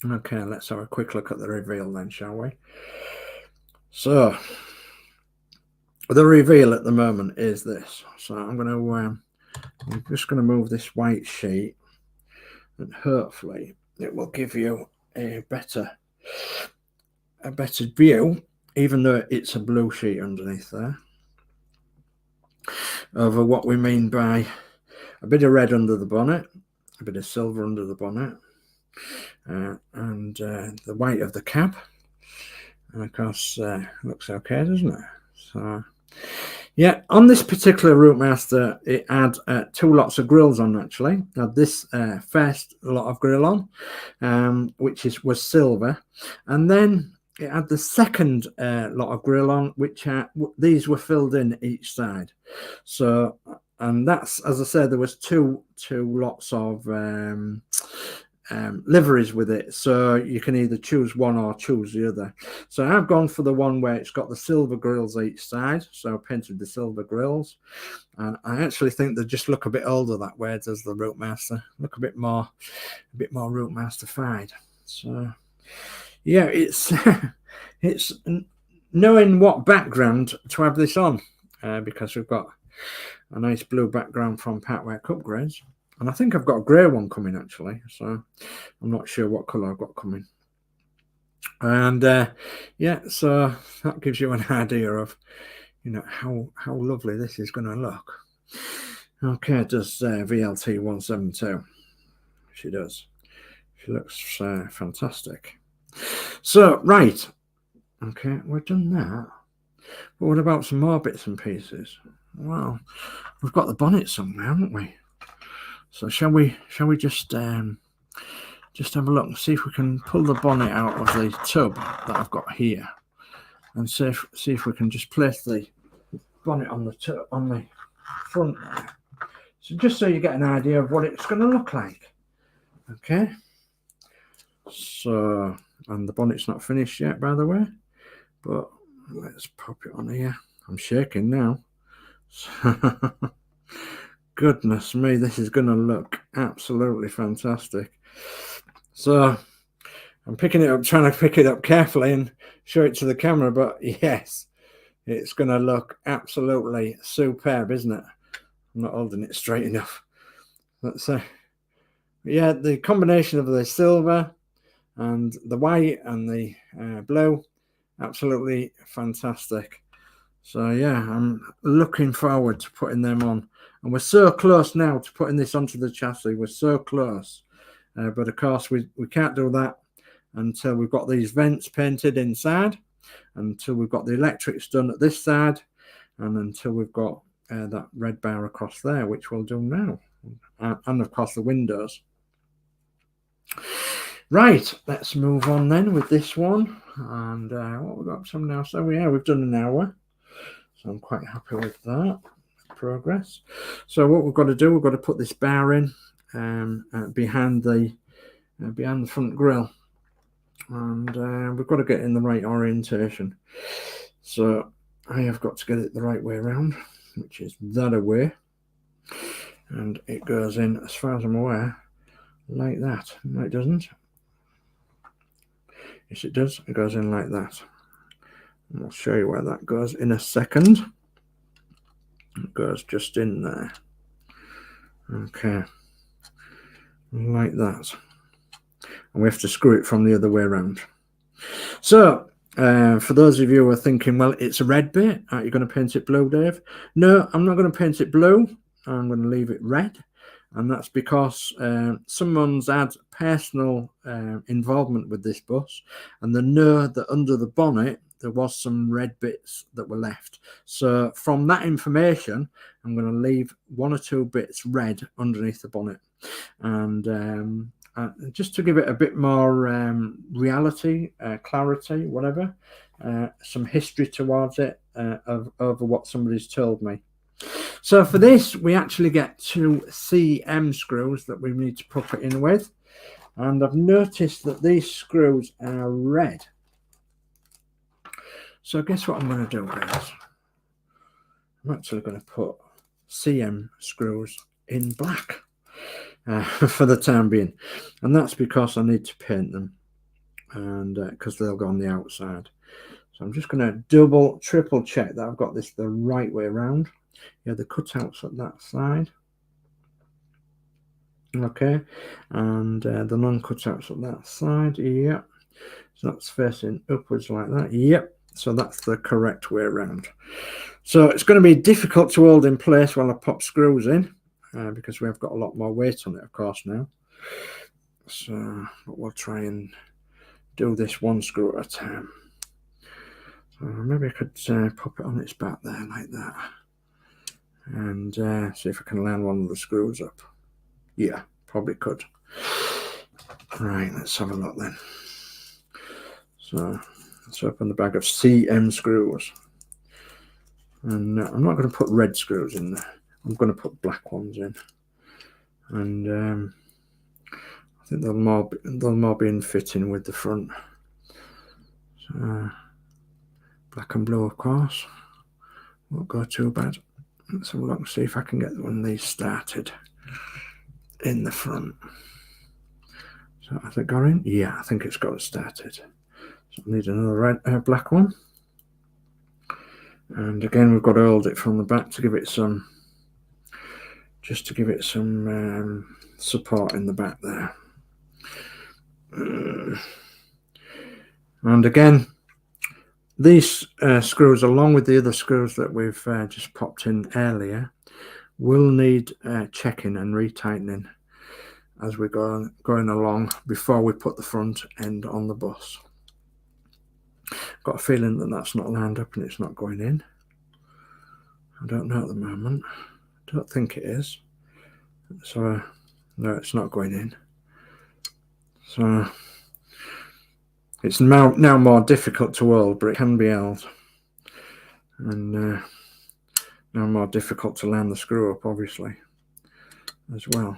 Okay, let's have a quick look at the reveal then, shall we? So, the reveal at the moment is this. So I'm just going to move this white sheet, and hopefully it will give you a better view, even though it's a blue sheet underneath there, over what we mean by a bit of red under the bonnet, a bit of silver under the bonnet, and the white of the cab. And of course, looks okay, doesn't it? So, yeah, on this particular ROUTEMASTER, it had 2 lots of grills on, actually. Now, this first lot of grill on, which was silver. And then it had the second lot of grill on, which these were filled in each side. So, and that's, as I said, there was two lots of liveries with it, so you can either choose one or choose the other. So I've gone for the one where it's got the silver grills each side, so I painted the silver grills, and I actually think they just look a bit older that way, does the ROUTEMASTER look a bit more ROUTEMASTER-fied. So yeah, it's it's knowing what background to have this on, because we've got a nice blue background from Partwork Upgrades. And I think I've got a grey one coming, actually. So I'm not sure what colour I've got coming. And yeah, so that gives you an idea of, you know, how lovely this is going to look. Okay, does VLT 172. She does. She looks fantastic. So, right. Okay, we've done that. But what about some more bits and pieces? Well, we've got the bonnet somewhere, haven't we? So shall we just have a look and see if we can pull the bonnet out of the tub that I've got here, and see if we can just place the bonnet on the front there. So just so you get an idea of what it's going to look like. Okay. So, and the bonnet's not finished yet, by the way, but let's pop it on here. I'm shaking now. Goodness me, this is going to look absolutely fantastic. So I'm picking it up, trying to pick it up carefully and show it to the camera, but yes, it's going to look absolutely superb, isn't it? I'm not holding it straight enough. Let's yeah, the combination of the silver and the white and the blue, absolutely fantastic. So yeah, I'm looking forward to putting them on. And we're so close now to putting this onto the chassis. We're so close. But of course, we can't do that until we've got these vents painted inside, until we've got the electrics done at this side, and until we've got that red bar across there, which we'll do now. And of course, the windows. Right, let's move on then with this one. And what we've got up to now. So yeah, we've done an hour. So I'm quite happy with that progress. So what we've got to do, we've got to put this bar in behind the front grille, and we've got to get in the right orientation. So I have got to get it the right way around, which is that away, and it goes in, as far as I'm aware, like that. No, it doesn't. Yes, it does. It goes in like that. And I'll show you where that goes in a second. It goes just in there. Okay. Like that. And we have to screw it from the other way around. So, for those of you who are thinking, well, it's a red bit, are you going to paint it blue, Dave? No, I'm not going to paint it blue. I'm going to leave it red. And that's because someone's had personal involvement with this bus, and they know that under the bonnet there was some red bits that were left. So from that information, I'm going to leave 1 or 2 bits red underneath the bonnet, and just to give it a bit more reality, clarity, whatever, some history towards it, over what somebody's told me. So for this, we actually get 2 CM screws that we need to pop it in with. And I've noticed that these screws are red. So guess what I'm going to do, guys? I'm actually going to put CM screws in black for the time being, and that's because I need to paint them, and because they'll go on the outside. So I'm just going to double, triple check that I've got this the right way around. Yeah, the cutouts at that side. Okay, and the non-cutouts at that side. Yep. So that's facing upwards like that. Yep. So that's the correct way around. So it's going to be difficult to hold in place while I pop screws in, because we have got a lot more weight on it, of course, now. So we'll try and do this one screw at a time. So maybe I could pop it on its back there like that, and see if I can line one of the screws up. Yeah, probably could. Right, let's have a look then. So let's open the bag of CM screws. And I'm not going to put red screws in there. I'm going to put black ones in. And I think they'll more be in fitting with the front. So black and blue, of course. Won't go too bad. Let's have a look and see if I can get one of these started in the front. So has it got in? Yeah, I think it's got it started. So I need another black one. And again, we've got to hold it from the back to give it some, just to give it some support in the back there. And again, these screws, along with the other screws that we've just popped in earlier, will need checking and retightening as we're going along before we put the front end on the bus. Got a feeling that that's not lined up and it's not going in. I don't know at the moment. I don't think it is. So no, it's not going in. So it's now more difficult to hold, but it can be held. And now more difficult to line the screw up, obviously, as well.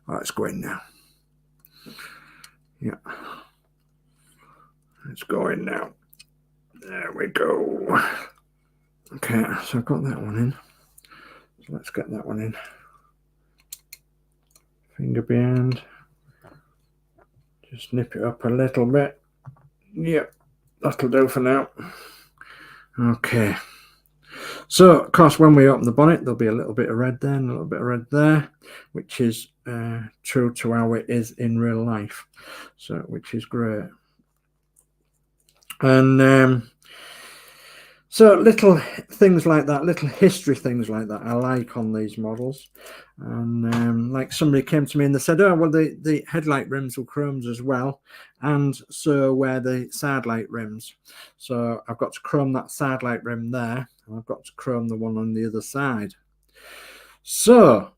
Oh, it's going now. Yeah. It's going now. There we go. Okay, so I've got that one in. So let's get that one in. Finger behind. Just nip it up a little bit. Yep, that'll do for now. Okay. So, of course, when we open the bonnet, there'll be a little bit of red there and a little bit of red there, which is true to how it is in real life. So, which is great. And so little things like that, little history things like that I like on these models. And like somebody came to me and they said, oh, well, the headlight rims will chromes as well, and so were the side light rims. So I've got to chrome that side light rim there, and I've got to chrome the one on the other side. So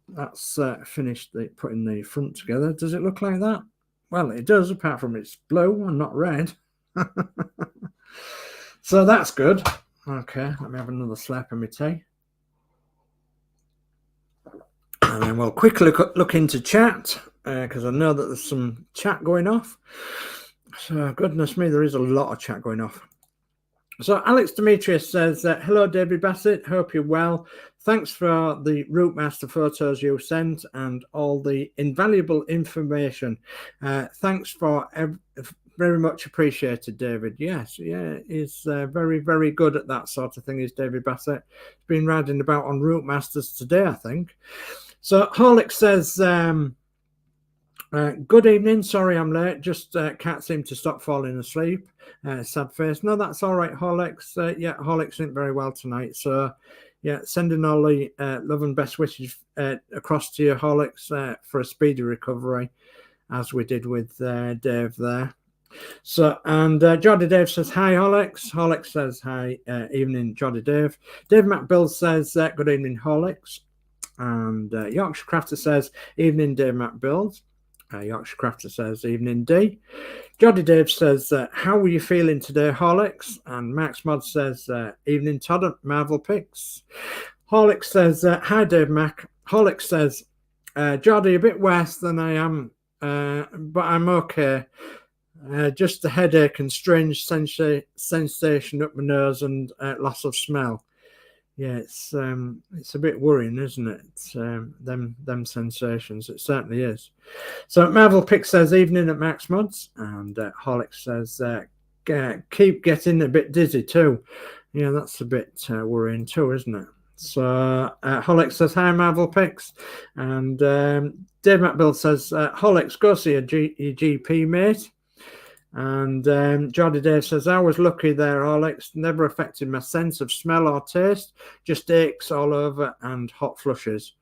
that's finished putting the front together. Does it look like that? Well, it does, apart from it's blue and not red. So that's good. Okay, let me have another slap of my tea. And then we'll quickly look into chat, because I know that there's some chat going off. So, goodness me, there is a lot of chat going off. So Alex Demetrius says, hello, David Bassett. Hope you're well. Thanks for the ROUTEMASTER photos you sent and all the invaluable information. Thanks for very much appreciated, David. Yes, yeah, he's very, very good at that sort of thing, is David Bassett. He's been riding about on ROUTEMASTERs today, I think. So Horlix says, good evening. Sorry I'm late. Just can't seem to stop falling asleep. Sad face. No, that's all right, Horlix. Yeah, Horlix isn't very well tonight. So, yeah, sending all the love and best wishes across to you, Horlix, for a speedy recovery, as we did with Dave there. So, and Geordie Dave says, hi, Horlix. Horlix says, hi, evening, Geordie Dave. Dave Builds says, good evening, Horlix. And Yorkshire Crafter says, evening, Dave Builds. Yorkshire Crafter says, evening, D. Geordie Dave says, how are you feeling today, Horlix? And Max Modz says, evening, Todd at Marvel Picks. Horlix says, hi, Dave Mac. Horlix says, Geordie, a bit worse than I am, but I'm okay. Just a headache and strange sensation up my nose and loss of smell. Yeah, it's a bit worrying, isn't it? Them sensations. It certainly is. So Marvel Pick says evening at Max Modz, and Horlix says keep getting a bit dizzy too. Yeah, that's a bit worrying too, isn't it? So Horlix says hi Marvel Picks, and Dave Builds says Horlix, go see your GP mate. And Geordie Dave says, I was lucky there, Horlix. Never affected my sense of smell or taste. Just aches all over and hot flushes.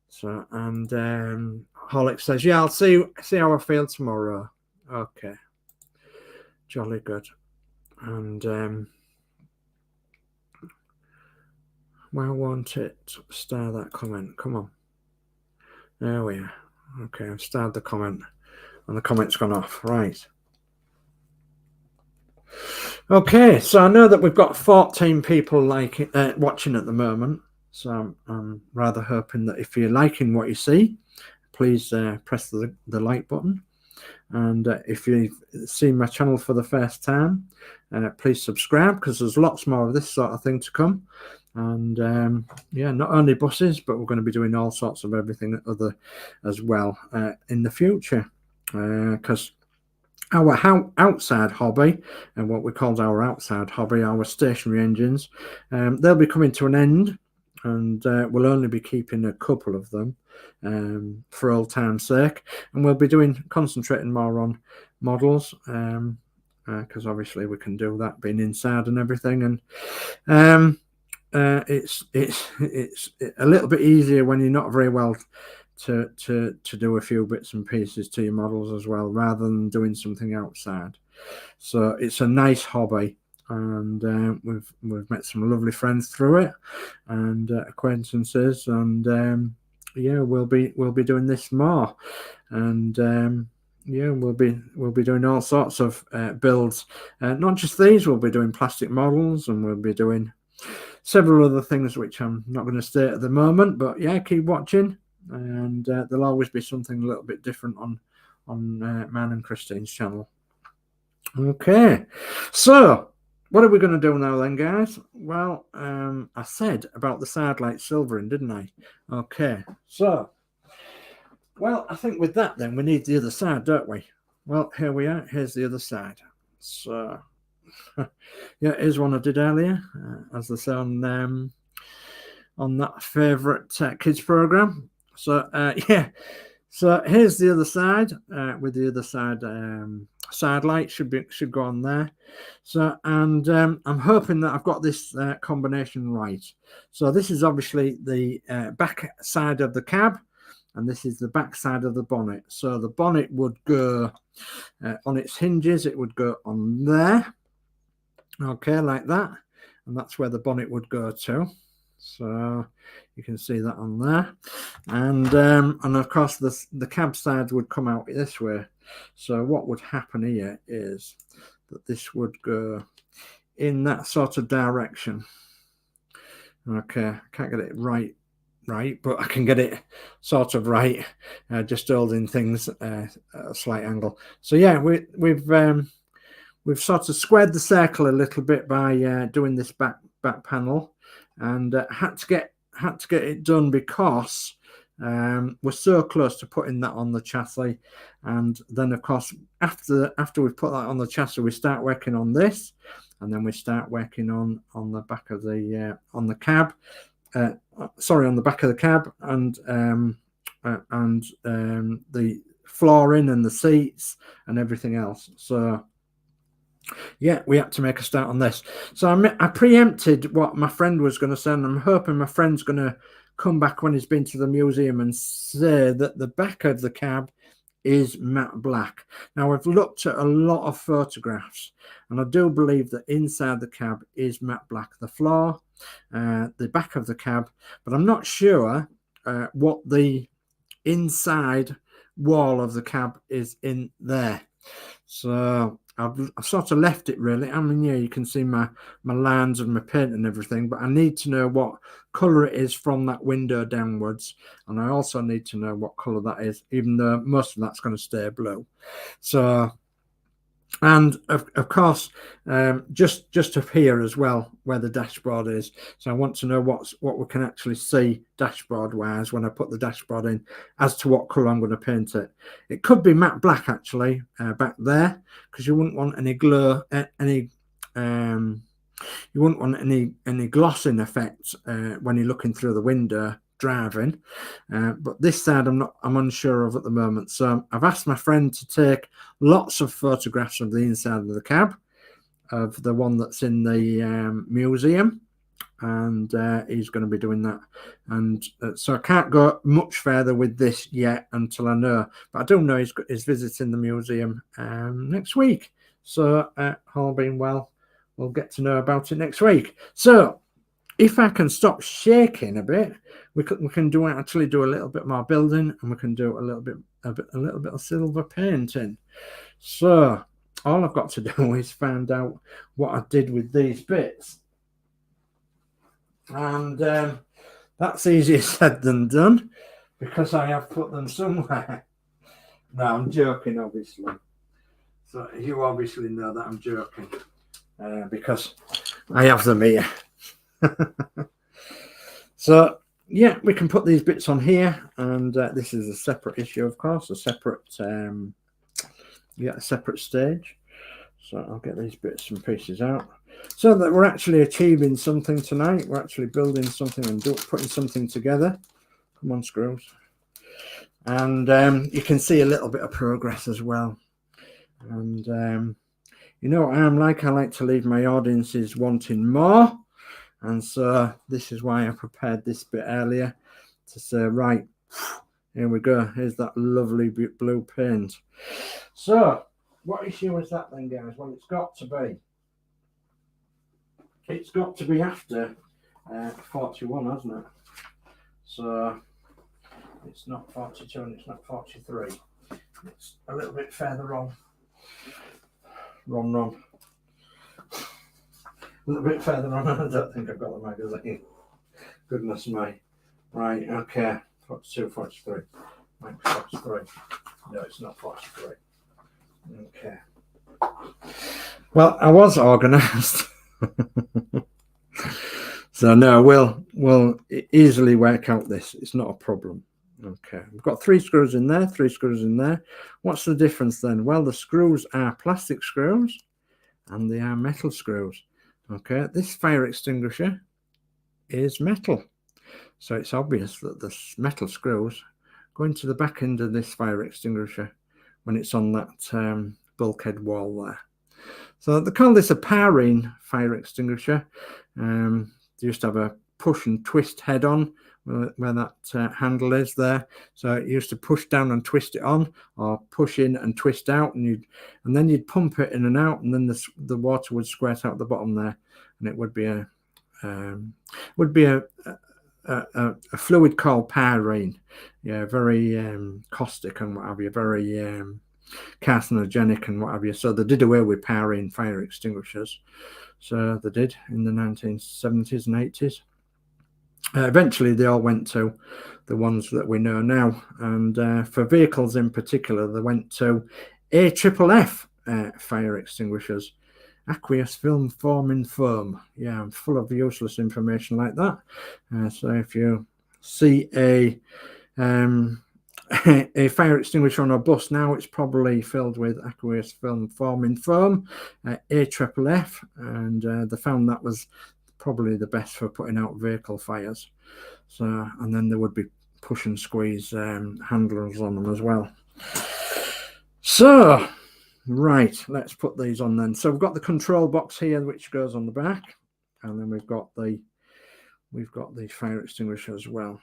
So, and Horlix says, yeah, I'll see how I feel tomorrow. Okay. Jolly good. And why won't it star that comment? Come on. There we are. Okay, I've starred the comment. And the comment's gone off. Right. Okay, so I know that we've got 14 people watching at the moment, so I'm rather hoping that if you're liking what you see, please press the like button, and if you've seen my channel for the first time, please subscribe, because there's lots more of this sort of thing to come. And yeah, not only buses, but we're going to be doing all sorts of everything other as well in the future, because our outside hobby, and what we called our outside hobby, our stationary engines, they'll be coming to an end, and we'll only be keeping a couple of them for old time's sake, and we'll be concentrating more on models, because obviously we can do that being inside and everything, and it's a little bit easier when you're not very well to do a few bits and pieces to your models as well, rather than doing something outside. So it's a nice hobby, and we've met some lovely friends through it, and acquaintances, and yeah, we'll be doing this more, and yeah, we'll be doing all sorts of builds, not just these. We'll be doing plastic models, and we'll be doing several other things which I'm not going to state at the moment, but yeah, keep watching, and there'll always be something a little bit different on Man and Christine's channel. Okay, so what are we going to do now then, guys? Well, I said about the side light silvering, didn't I? Okay, so, well, I think with that then we need the other side, don't we? Well, here we are. Here's the other side. So yeah, here's one I did earlier, as they say on that favourite kids program. So yeah, so here's the other side, with the other side side light should go on there. So, and I'm hoping that I've got this combination right. So this is obviously the back side of the cab, and this is the back side of the bonnet. So the bonnet would go on its hinges, it would go on there, okay, like that, and that's where the bonnet would go to. So you can see that on there, and of course the cab side would come out this way. So what would happen here is that this would go in that sort of direction. Okay, I can't get it right, but I can get it sort of right, just holding things at a slight angle. So yeah, we've sort of squared the circle a little bit by doing this back panel, and had to get it done because we're so close to putting that on the chassis. And then of course after we've put that on the chassis, we start working on this, and then we start working on the back of the on the cab, sorry, on the back of the cab, and the flooring and the seats and everything else. So yeah, we had to make a start on this. So I preempted what my friend was going to say, and I'm hoping my friend's going to come back when he's been to the museum and say that the back of the cab is matte black. Now, I've looked at a lot of photographs, and I do believe that inside the cab is matte black. The floor, the back of the cab, but I'm not sure what the inside wall of the cab is in there. So I've sort of left it really. I mean, yeah, you can see my lines and my paint and everything, but I need to know what colour it is from that window downwards, and I also need to know what colour that is, even though most of that's going to stay blue. So And of course, just up here as well, where the dashboard is. So I want to know what we can actually see dashboard wise when I put the dashboard in, as to what colour I'm going to paint it. It could be matte black actually back there, because you wouldn't want any glare, you wouldn't want any glossing effect when you're looking through the window driving. But this side I'm unsure of at the moment. So I've asked my friend to take lots of photographs of the inside of the cab, of the one that's in the museum, and he's going to be doing that. And so I can't go much further with this yet until I know, but I do know he's visiting the museum next week. So all being well, we'll get to know about it next week. So if I can stop shaking a bit, we can actually do a little bit more building, and we can do a little bit of silver painting. So all I've got to do is find out what I did with these bits, and that's easier said than done, because I have put them somewhere. No, I'm joking, obviously. So you obviously know that I'm joking, because I have them here. So yeah, we can put these bits on here, and this is a separate issue, of course, a separate stage. So I'll get these bits and pieces out, so that we're actually achieving something tonight. We're actually building something and putting something together. Come on, screws. And you can see a little bit of progress as well. And you know what I'm like? I like to leave my audiences wanting more. And so this is why I prepared this bit earlier, to say, right, here we go. Here's that lovely blue paint. So what issue is that then, guys? Well, it's got to be after 41, hasn't it? So it's not 42 and it's not 43. It's a little bit further on. Wrong. A little bit further on. I don't think I've got the magazine. Goodness me. Right, okay. 42, 43. Might be 43. No, it's not 43. Okay. Well, I was organised. So no, we'll easily work out this. It's not a problem. Okay, we've got 3 screws in there, 3 screws in there. What's the difference then? Well, the screws are plastic screws and they are metal screws. Okay, this fire extinguisher is metal, so it's obvious that the metal screws go into the back end of this fire extinguisher when it's on that bulkhead wall there. So they call this a powering fire extinguisher. They used to have a push and twist head on where that handle is there. So you used to push down and twist it on, or push in and twist out, and then you'd pump it in and out, and then the water would squirt out the bottom there, and it would be a fluid called pyrene. Yeah, very caustic and what have you, very carcinogenic and what have you. So they did away with pyrene fire extinguishers. So they did in the 1970s and 80s. Eventually, they all went to the ones that we know now. And for vehicles in particular, they went to AFFF fire extinguishers. Aqueous film forming foam. Yeah, I'm full of useless information like that. So if you see a fire extinguisher on a bus now, it's probably filled with aqueous film forming foam, AFFF, and they found that was probably the best for putting out vehicle fires. So, and then there would be push and squeeze handles on them as well. So right, let's put these on then. So we've got the control box here, which goes on the back, and then we've got the fire extinguisher as well.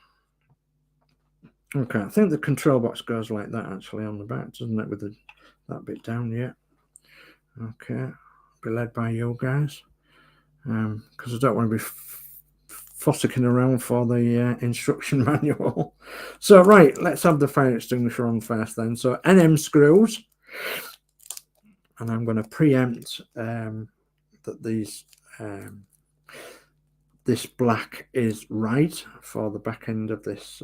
Okay, I think the control box goes like that actually on the back, doesn't it, with that bit down? Yeah. Okay, be led by you guys, because I don't want to be fossicking around for the instruction manual. So right, let's have the fire extinguisher on first then. So NM screws, and I'm going to preempt that this black is right for the back end of this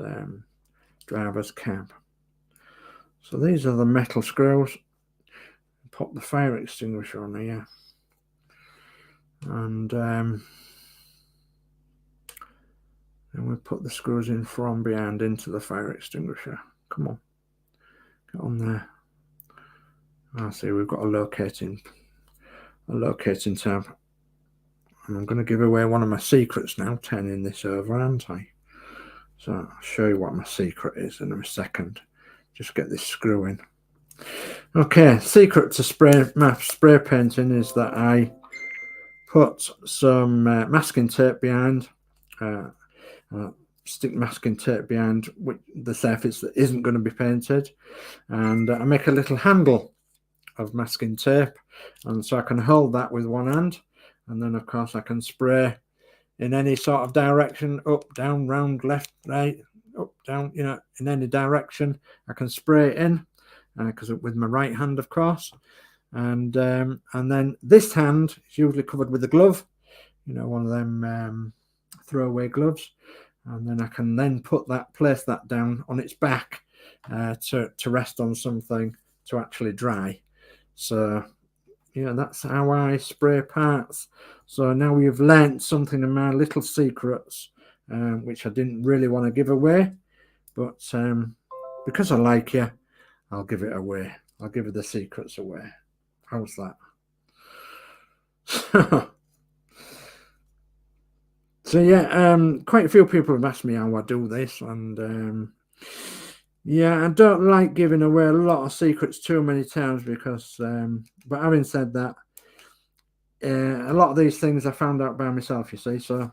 driver's cab. So these are the metal screws. pop the fire extinguisher on here, and then we put the screws in from behind into the fire extinguisher. Come on, get on there. I see we've got a locating tab. And I'm going to give away one of my secrets now, turning this over, aren't I? So I'll show you what my secret is in a second. Just get this screw in. Okay, secret to my spray painting is that I put some masking tape behind, stick masking tape behind the surface that isn't going to be painted, and I make a little handle of masking tape, and so I can hold that with one hand, and then of course I can spray in any sort of direction, up, down, round, left, right, up, down, you know, in any direction I can spray it in, because with my right hand, of course. And then this hand is usually covered with a glove, you know, one of them throwaway gloves, and then I can then place that down on its back to rest on something to actually dry. So yeah, that's how I spray parts. So now you've learnt something of my little secrets, which I didn't really want to give away, but because I like you, I'll give it away. I'll give you the secrets away. How's that? So yeah, quite a few people have asked me how I do this, and yeah, I don't like giving away a lot of secrets too many times because, but having said that, a lot of these things I found out by myself, you see, so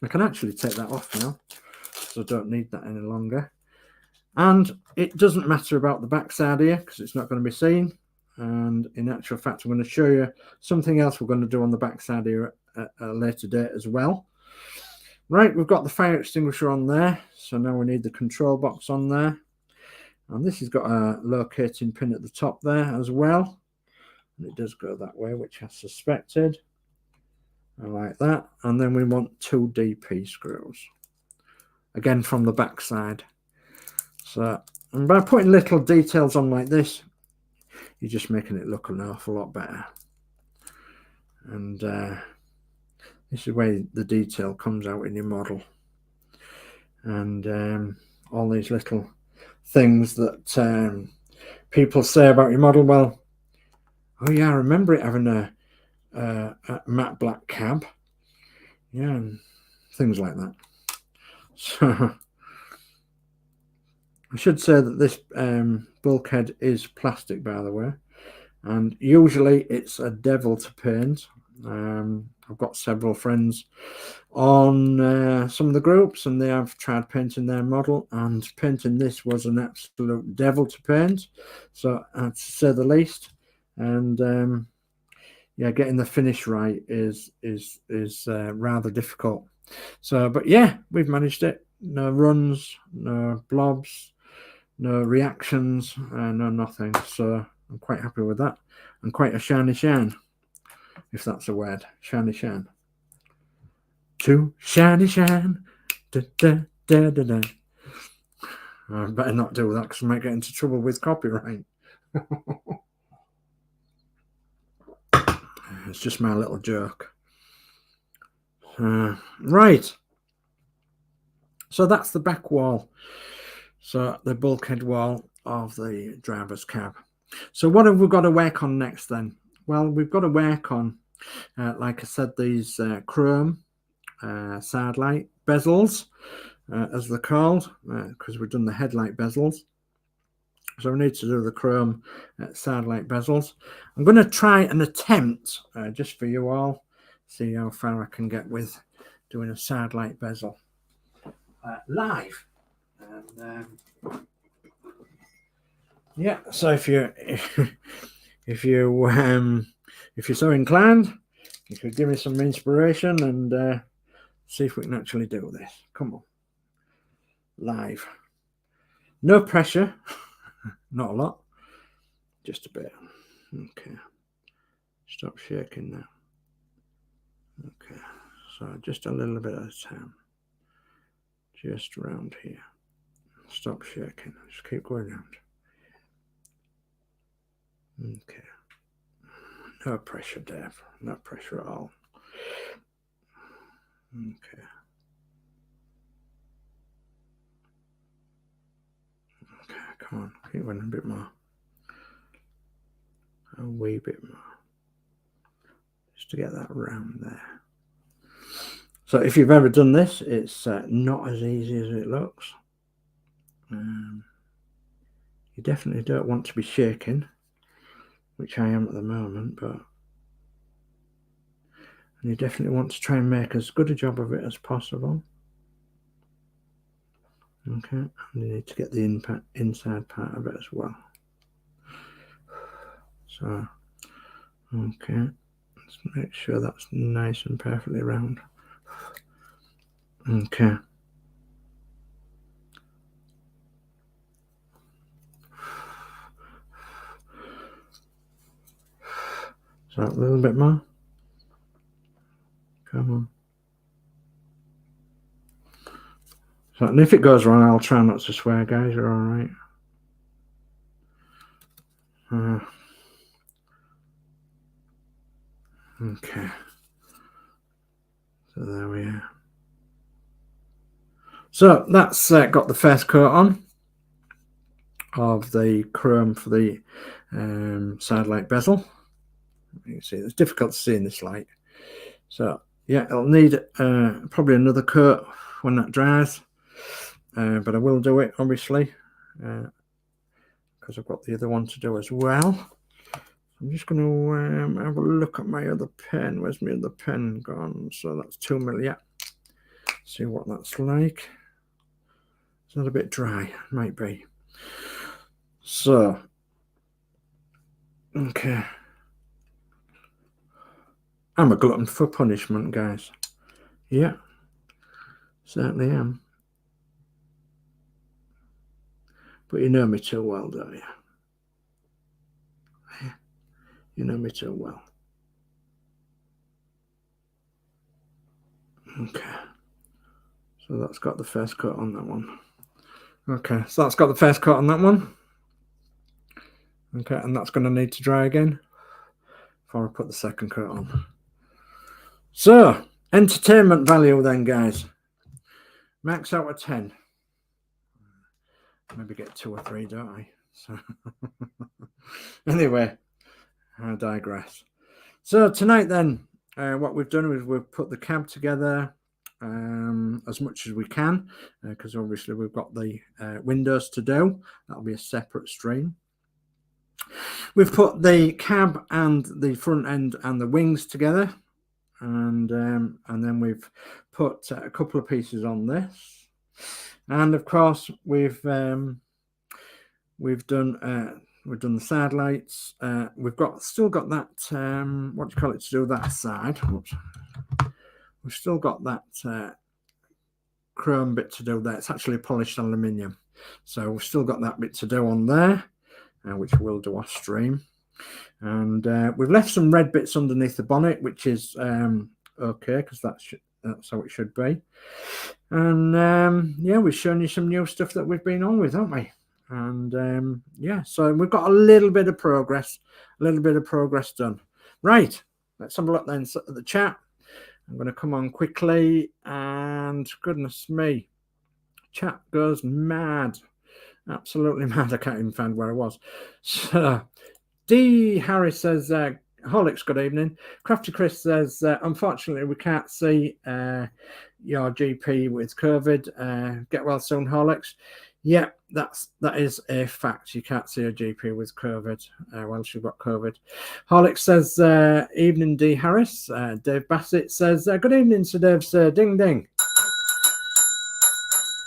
I can actually take that off now, so I don't need that any longer. And it doesn't matter about the backside here because it's not going to be seen. And in actual fact, I'm going to show you something else we're going to do on the backside here at a later date as well. Right, we've got the fire extinguisher on there, so now we need the control box on there, and this has got a locating pin at the top there as well, and it does go that way, which I suspected. I like that. And then we want 2 DP screws, again from the back side. So, and by putting little details on like this, you're just making it look an awful lot better. And this is where the detail comes out in your model, and all these little things that people say about your model. Well, oh yeah, I remember it having a matte black cab, yeah, and things like that. So I should say that this bulkhead is plastic, by the way, and usually it's a devil to paint. I've got several friends on some of the groups, and they have tried painting their model, and painting this was an absolute devil to paint, so to say the least. And yeah, getting the finish right is rather difficult. So, but yeah, we've managed it. No runs, no blobs, no reactions, no nothing. So I'm quite happy with that, and quite a shiny shine, if that's a word. Shiny shine. To shiny shine. Da, da, da, da, da. I better not do that because I might get into trouble with copyright. It's just my little joke. Right. So that's the back wall. So the bulkhead wall of the driver's cab. So what have we got to work on next then? Well, we've got to work on, like I said, these chrome side light bezels, as they're called, because we've done the headlight bezels. So we need to do the chrome side light bezels. I'm going to try and attempt, just for you all, see how far I can get with doing a side light bezel live. And yeah, so if you're so inclined, you could give me some inspiration and see if we can actually do this. Come on, live, no pressure. Not a lot, just a bit. Okay, stop shaking now. Okay, so just a little bit at a time, just around here. Stop shaking, just keep going around. Okay, No pressure, Dave. No pressure at all. Okay. Okay, come on. Keep going a bit more. A wee bit more. Just to get that round there. So if you've ever done this, it's not as easy as it looks. You definitely don't want to be shaking, which I am at the moment, but you definitely want to try and make as good a job of it as possible. Okay, and you need to get the inside part of it as well. So, okay, let's make sure that's nice and perfectly round. Okay. So a little bit more. Come on. So, and if it goes wrong, I'll try not to swear, guys. You're all right. Okay. So there we are. So that's got the first coat on of the chrome for the side light bezel. You can see it's difficult to see in this light. So yeah, it'll need probably another coat when that dries, but I will do it obviously because I've got the other one to do as well. I'm just going to have a look at my other pen. Where's my other pen gone? So that's 2mm. Yeah. See what that's like. It's not a bit dry, might be. So, okay. I'm a glutton for punishment, guys. Yeah, certainly am. But you know me too well, don't you? Yeah, you know me too well. Okay. So that's got the first coat on that one. Okay, so that's got the first coat on that one. Okay, and that's going to need to dry again before I put the second coat on. So, entertainment value then, guys. Max out of 10. Maybe get 2 or 3, don't I? So anyway, I digress. So tonight then, what we've done is we've put the cab together as much as we can, because obviously we've got the windows to do. That'll be a separate stream. We've put the cab and the front end and the wings together, and then we've put a couple of pieces on this, and of course we've done the side lights. We've still got that what do you call it, to do that side. Oops. We've still got that chrome bit to do there. It's actually polished aluminium, so we've still got that bit to do on there, which we'll do off stream. And we've left some red bits underneath the bonnet, which is okay, because that's how it should be. And yeah, we've shown you some new stuff that we've been on with, haven't we? And yeah, so we've got a little bit of progress done. Right, let's have a look then at the chat. I'm going to come on quickly, and goodness me, chat goes mad, absolutely mad. I can't even find where I was. So D Harris says, Horlix, good evening. Crafty Chris says, unfortunately we can't see your GP with COVID. Get well soon, Horlix. Yeah, that is a fact. You can't see a GP with COVID whilst you've got COVID. Horlix says, evening, D Harris. Dave Bassett says, good evening, Sir Dave, sir. Ding, ding.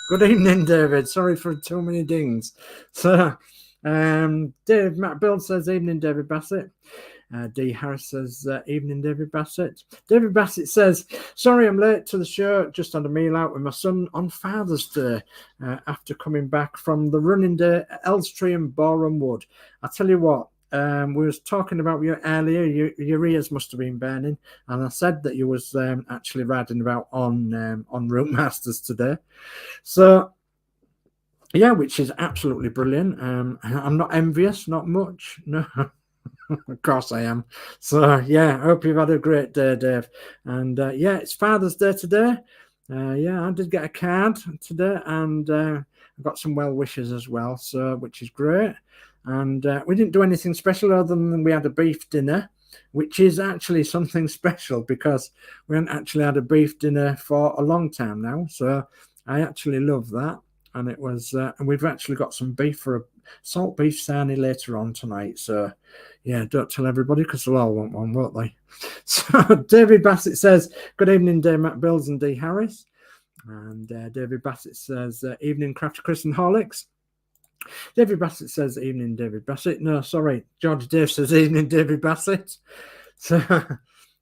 Good evening, David. Sorry for too many dings. So, Dave Matt Build says, evening, David Bassett. D Harris says, evening, David Bassett. David Bassett says, sorry I'm late to the show. Just had a meal out with my son on Father's Day after coming back from the running day at Elstree and Boreham Wood. I tell you what, we was talking about you earlier. Your ears must have been burning, and I said that you was actually riding about on RouteMasters today. So yeah, which is absolutely brilliant. I'm not envious, not much, no. Of course I am. So, yeah, I hope you've had a great day, Dave. And, yeah, it's Father's Day today. Yeah, I did get a card today, and I got some well wishes as well, so which is great. And we didn't do anything special other than we had a beef dinner, which is actually something special because we haven't actually had a beef dinner for a long time now. So I actually love that. And it was, and we've actually got some beef for a salt beef sarnie later on tonight. So yeah, don't tell everybody because they'll all want one, won't they? So David Bassett says, good evening, Dave Matt Builds and D Harris. And David Bassett says, evening, Crafty Chris and Horlix. David Bassett says, evening, David Bassett. No, sorry, Geordie Dave says, evening, David Bassett. So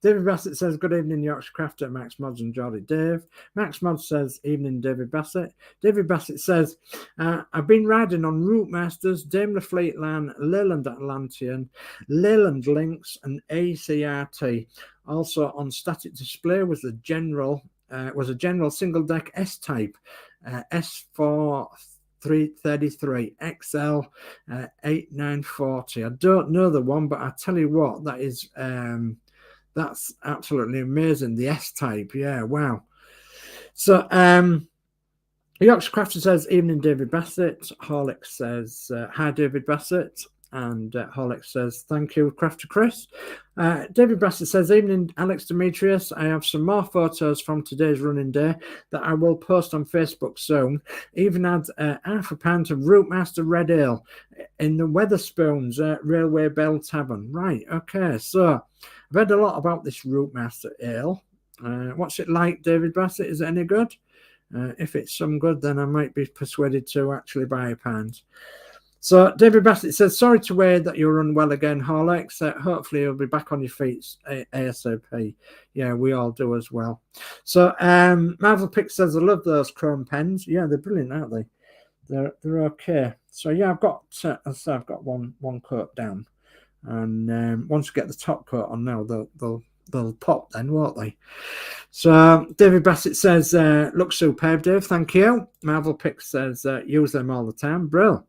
David Bassett says, good evening, Yorkshire Crafter, Max Modz and Geordie Dave. Max Modz says, evening, David Bassett. David Bassett says, I've been riding on Routemasters, Daimler Fleetland, Leyland Atlantean, Leyland Lynx, and ACRT. Also on static display was a general single deck S-type, S433 XL 8940. I don't know the one, but I tell you what, that is that's absolutely amazing. The S-type, yeah, wow. So Yorkshire Crafter says, evening, David Bassett. Horlix says, hi, David Bassett. And Horlix says, thank you, Crafty Chris. David Bassett says, evening, Alex Demetrius. I have some more photos from today's running day that I will post on Facebook soon. Even had half a pint of Routemaster Red Ale in the Weatherspoons Railway Bell Tavern. Right, okay. So I've heard a lot about this Routemaster Ale. What's it like, David Bassett? Is it any good? If it's some good, then I might be persuaded to actually buy a pint. So David Bassett says, sorry to hear that you're unwell again, Horlix. Hopefully you'll be back on your feet ASAP. Yeah, we all do as well. So Marvel Pick says, I love those chrome pens. Yeah, they're brilliant, aren't they? They're okay. So yeah, I've got one coat down, and once we get the top coat on now, they'll pop then, won't they? So David Bassett says, look superb, Dave. Thank you. Marvel Pick says, use them all the time. Brill.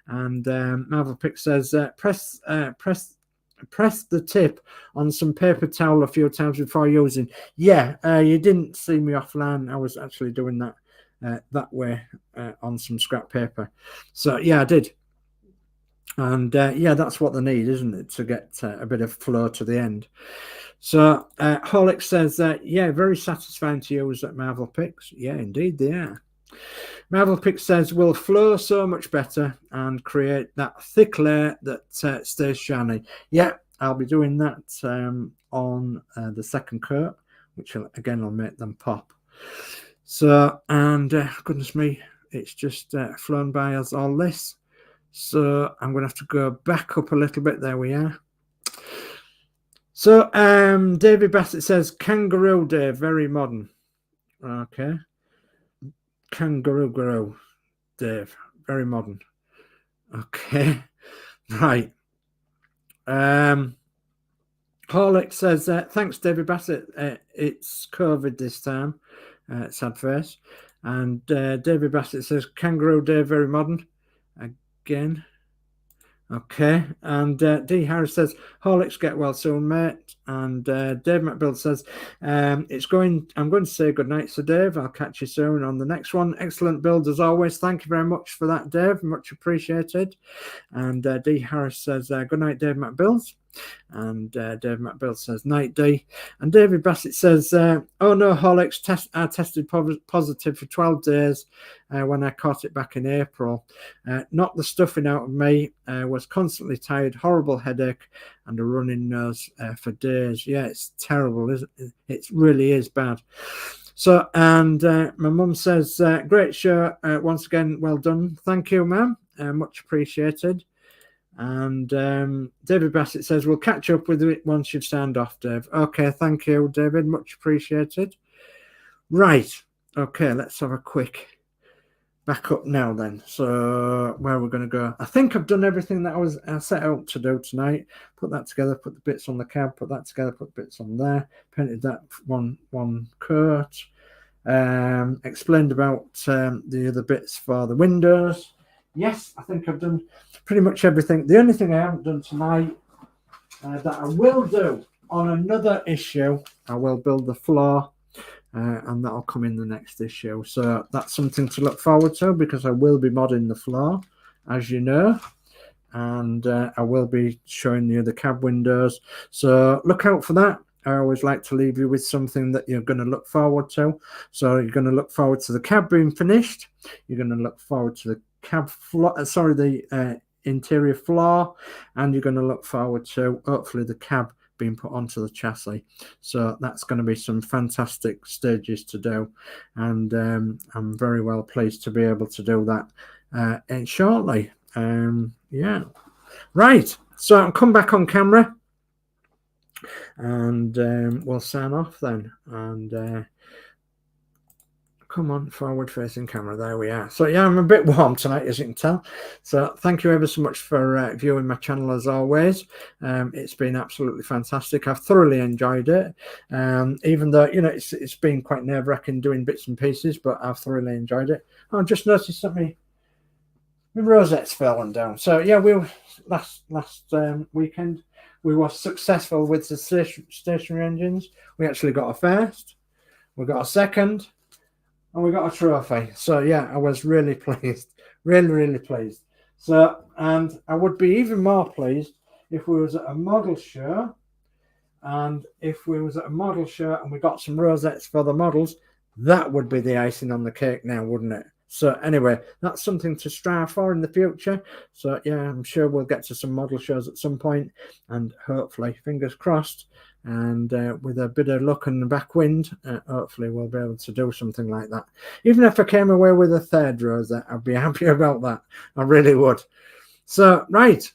And Marvel Pick says, press the tip on some paper towel a few times before using. Yeah, you didn't see me offline. I was actually doing that that way on some scrap paper. So yeah, I did. And yeah, that's what they need, isn't it, to get a bit of flow to the end. So Horlix says, yeah, very satisfying to use at Marvel Picks. Yeah, indeed they are. Marvel Pick says, will flow so much better and create that thick layer that stays shiny. Yeah, I'll be doing that on the second coat, which again will make them pop. So, and goodness me, it's just flown by us all this. So I'm going to have to go back up a little bit. There we are. So David Bassett says, Kangaroo Dave, very modern. Okay. Kangaroo Dave, very modern. Okay, right. Horlix says, thanks, David Bassett. It's COVID this time. Sad face. And David Bassett says, Kangaroo Dave, very modern. Again. Okay, and D Harris says, Horlix, get well soon, mate. And Dave Matt Builds says, I'm going to say good night, Sir Dave. I'll catch you soon on the next one. Excellent build as always. Thank you very much for that, Dave. Much appreciated. And D Harris says, good night, Dave Matt Builds. And Dave Matt Builds says, night, D. And David Bassett says, oh no, Horlix, I tested positive for 12 days when I caught it back in April. Knocked the stuffing out of me, was constantly tired, horrible headache, and a running nose for days. Yeah, it's terrible, isn't it? It really is bad. So, and my mum says, great show. Once again, well done. Thank you, ma'am. Much appreciated. And David Bassett says, we'll catch up with it once you've signed off, Dave. Okay, thank you, David. Much appreciated. Right. Okay, let's have a quick back up now then. So where we're going to go. I think I've done everything that I set out to do tonight. Put that together, put the bits on the cab, put that together, put the bits on there. Painted that one coat. Explained about the other bits for the windows. Yes, I think I've done pretty much everything. The only thing I haven't done tonight that I will do on another issue. I will build the floor, and that'll come in the next issue. So that's something to look forward to, because I will be modding the floor, as you know, and I will be showing you the cab windows. So look out for that. I always like to leave you with something that you're going to look forward to. So you're going to look forward to the cab being finished. You're going to look forward to the cab floor, the interior floor, and you're going to look forward to hopefully the cab being put onto the chassis. So that's going to be some fantastic stages to do, and I'm very well pleased to be able to do that shortly. Yeah, right, so I'll come back on camera and we'll sign off then, and come on, forward facing camera, there we are. So yeah, I'm a bit warm tonight, as you can tell. So thank you ever so much for viewing my channel, as always. It's been absolutely fantastic. I've thoroughly enjoyed it, even though, you know, it's been quite nerve-wracking doing bits and pieces, but I've thoroughly enjoyed it. I just noticed that my rosette's fallen down. So yeah, we were last weekend we were successful with the stationary engines. We actually got a first, we got a second, and we got a trophy. So yeah, I was really pleased, really pleased. So, and I would be even more pleased if we was at a model show, and if we was at a model show and we got some rosettes for the models. That would be the icing on the cake now, wouldn't it? So anyway, that's something to strive for in the future. So yeah, I'm sure we'll get to some model shows at some point, and hopefully, fingers crossed, and with a bit of luck and backwind, hopefully we'll be able to do something like that. Even if I came away with a third rosette, I'd be happy about that. I really would. So right,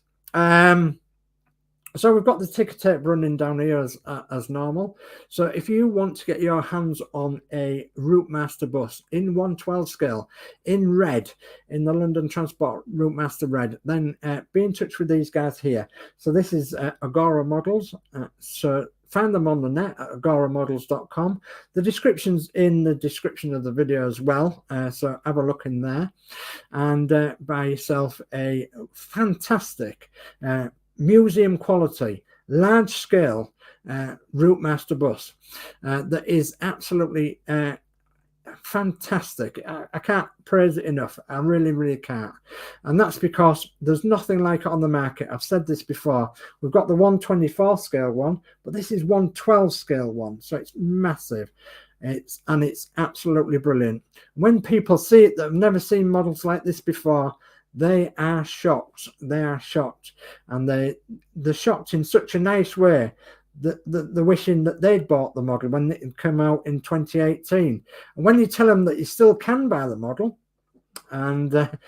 so we've got the ticker tape running down here as normal. So if you want to get your hands on a ROUTEMASTER bus in 1/12 scale, in red, in the London Transport ROUTEMASTER red, then be in touch with these guys here. So this is Agora Models. So find them on the net at agoramodels.com. The description's in the description of the video as well. So have a look in there, and buy yourself a fantastic museum quality, large scale ROUTEMASTER bus that is absolutely fantastic. I can't praise it enough. I really can't. And that's because there's nothing like it on the market. I've said this before. We've got the 1/24 scale one, but this is 1/12 scale one, so it's massive. It's absolutely brilliant. When people see it that have never seen models like this before, they are shocked. They are shocked, and they're shocked in such a nice way that they're wishing that they'd bought the model when it came out in 2018. And when you tell them that you still can buy the model, and the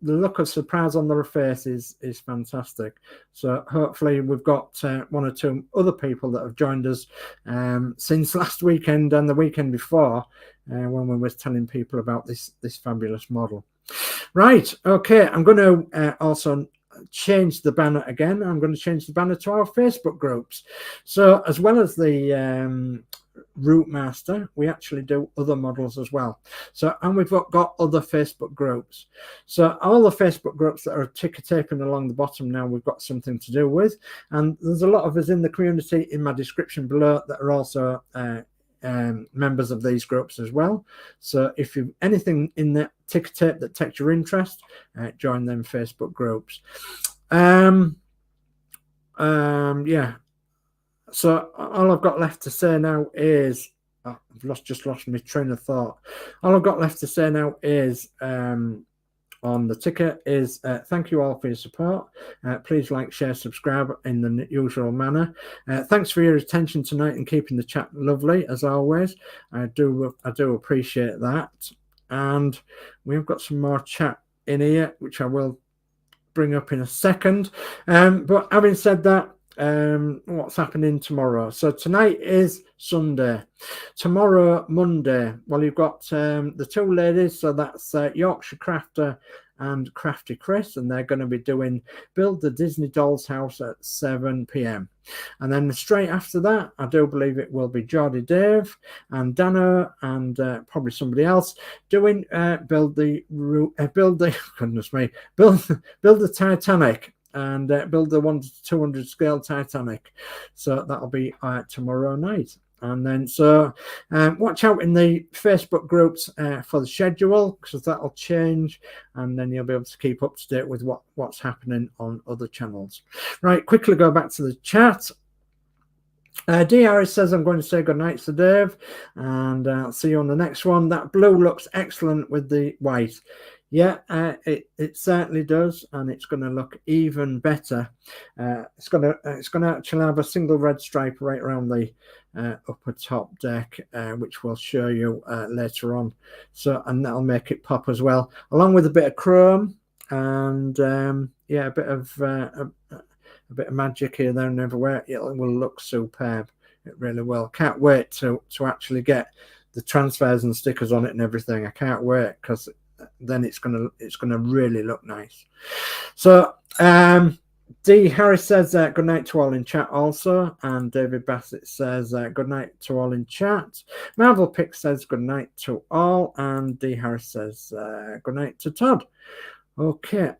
look of surprise on their face is fantastic. So hopefully we've got one or two other people that have joined us since last weekend and the weekend before, when we were telling people about this fabulous model. Right, okay, I'm going to also change the banner again. I'm going to change the banner to our Facebook groups. So as well as the ROUTEMASTER, we actually do other models as well. So, and we've got other Facebook groups. So all the Facebook groups that are ticker taping along the bottom now, we've got something to do with. And there's a lot of us in the community in my description below that are also members of these groups as well. So if you've anything in that ticker tape that takes your interest, join them Facebook groups. Yeah, so all I've got left to say now is I've just lost my train of thought. All I've got left to say now is on the ticker is thank you all for your support. Please like, share, subscribe in the usual manner. Thanks for your attention tonight and keeping the chat lovely as always. I do appreciate that. And we've got some more chat in here which I will bring up in a second. But having said that, what's happening tomorrow? So tonight is Sunday. Tomorrow, Monday, well, you've got the two ladies, so that's Yorkshire Crafter and Crafty Chris, and they're going to be doing Build the Disney Doll's House at 7 p.m. And then straight after that, I do believe it will be Geordie Dave and Danno and probably somebody else doing build the Titanic and build the 1 to 200 scale Titanic. So that'll be tomorrow night. And then so watch out in the Facebook groups for the schedule, because that'll change, and then you'll be able to keep up to date with what's happening on other channels. Right, quickly go back to the chat. D. Harris says, I'm going to say good night to Dave, and I'll see you on the next one. That blue looks excellent with the white. Yeah, it certainly does, and it's going to look even better. It's going to actually have a single red stripe right around the upper top deck, which we'll show you later on. So, and that'll make it pop as well, along with a bit of chrome and yeah, a bit of magic here, there, and everywhere. It will look superb. It really will. Can't wait to actually get the transfers and stickers on it and everything. I can't wait, because then it's gonna really look nice. So D. Harris says good night to all in chat also, and David Bassett says good night to all in chat. Marvel Pick says good night to all, and D. Harris says good night to Todd. Okay,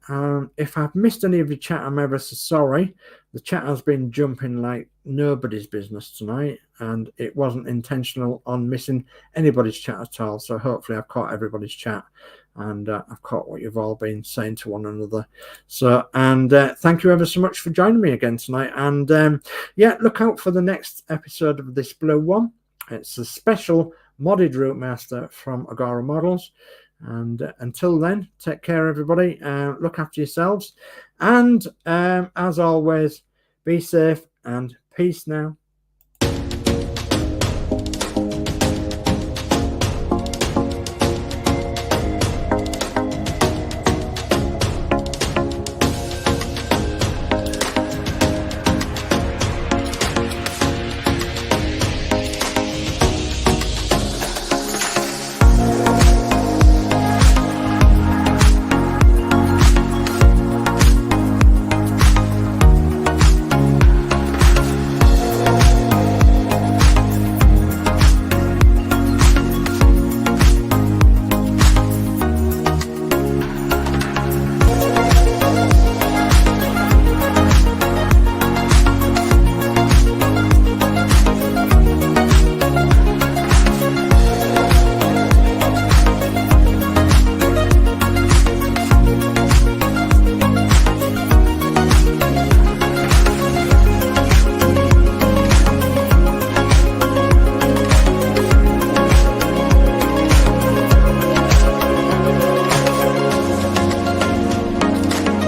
if I've missed any of your chat, I'm ever so sorry. The chat has been jumping like nobody's business tonight, and it wasn't intentional on missing anybody's chat at all. So hopefully I've caught everybody's chat, and I've caught what you've all been saying to one another. So, and thank you ever so much for joining me again tonight. And yeah, look out for the next episode of this blue one. It's a special modded ROUTEMASTER from Agora Models. And until then, take care, everybody. Look after yourselves, and as always, be safe and peace now.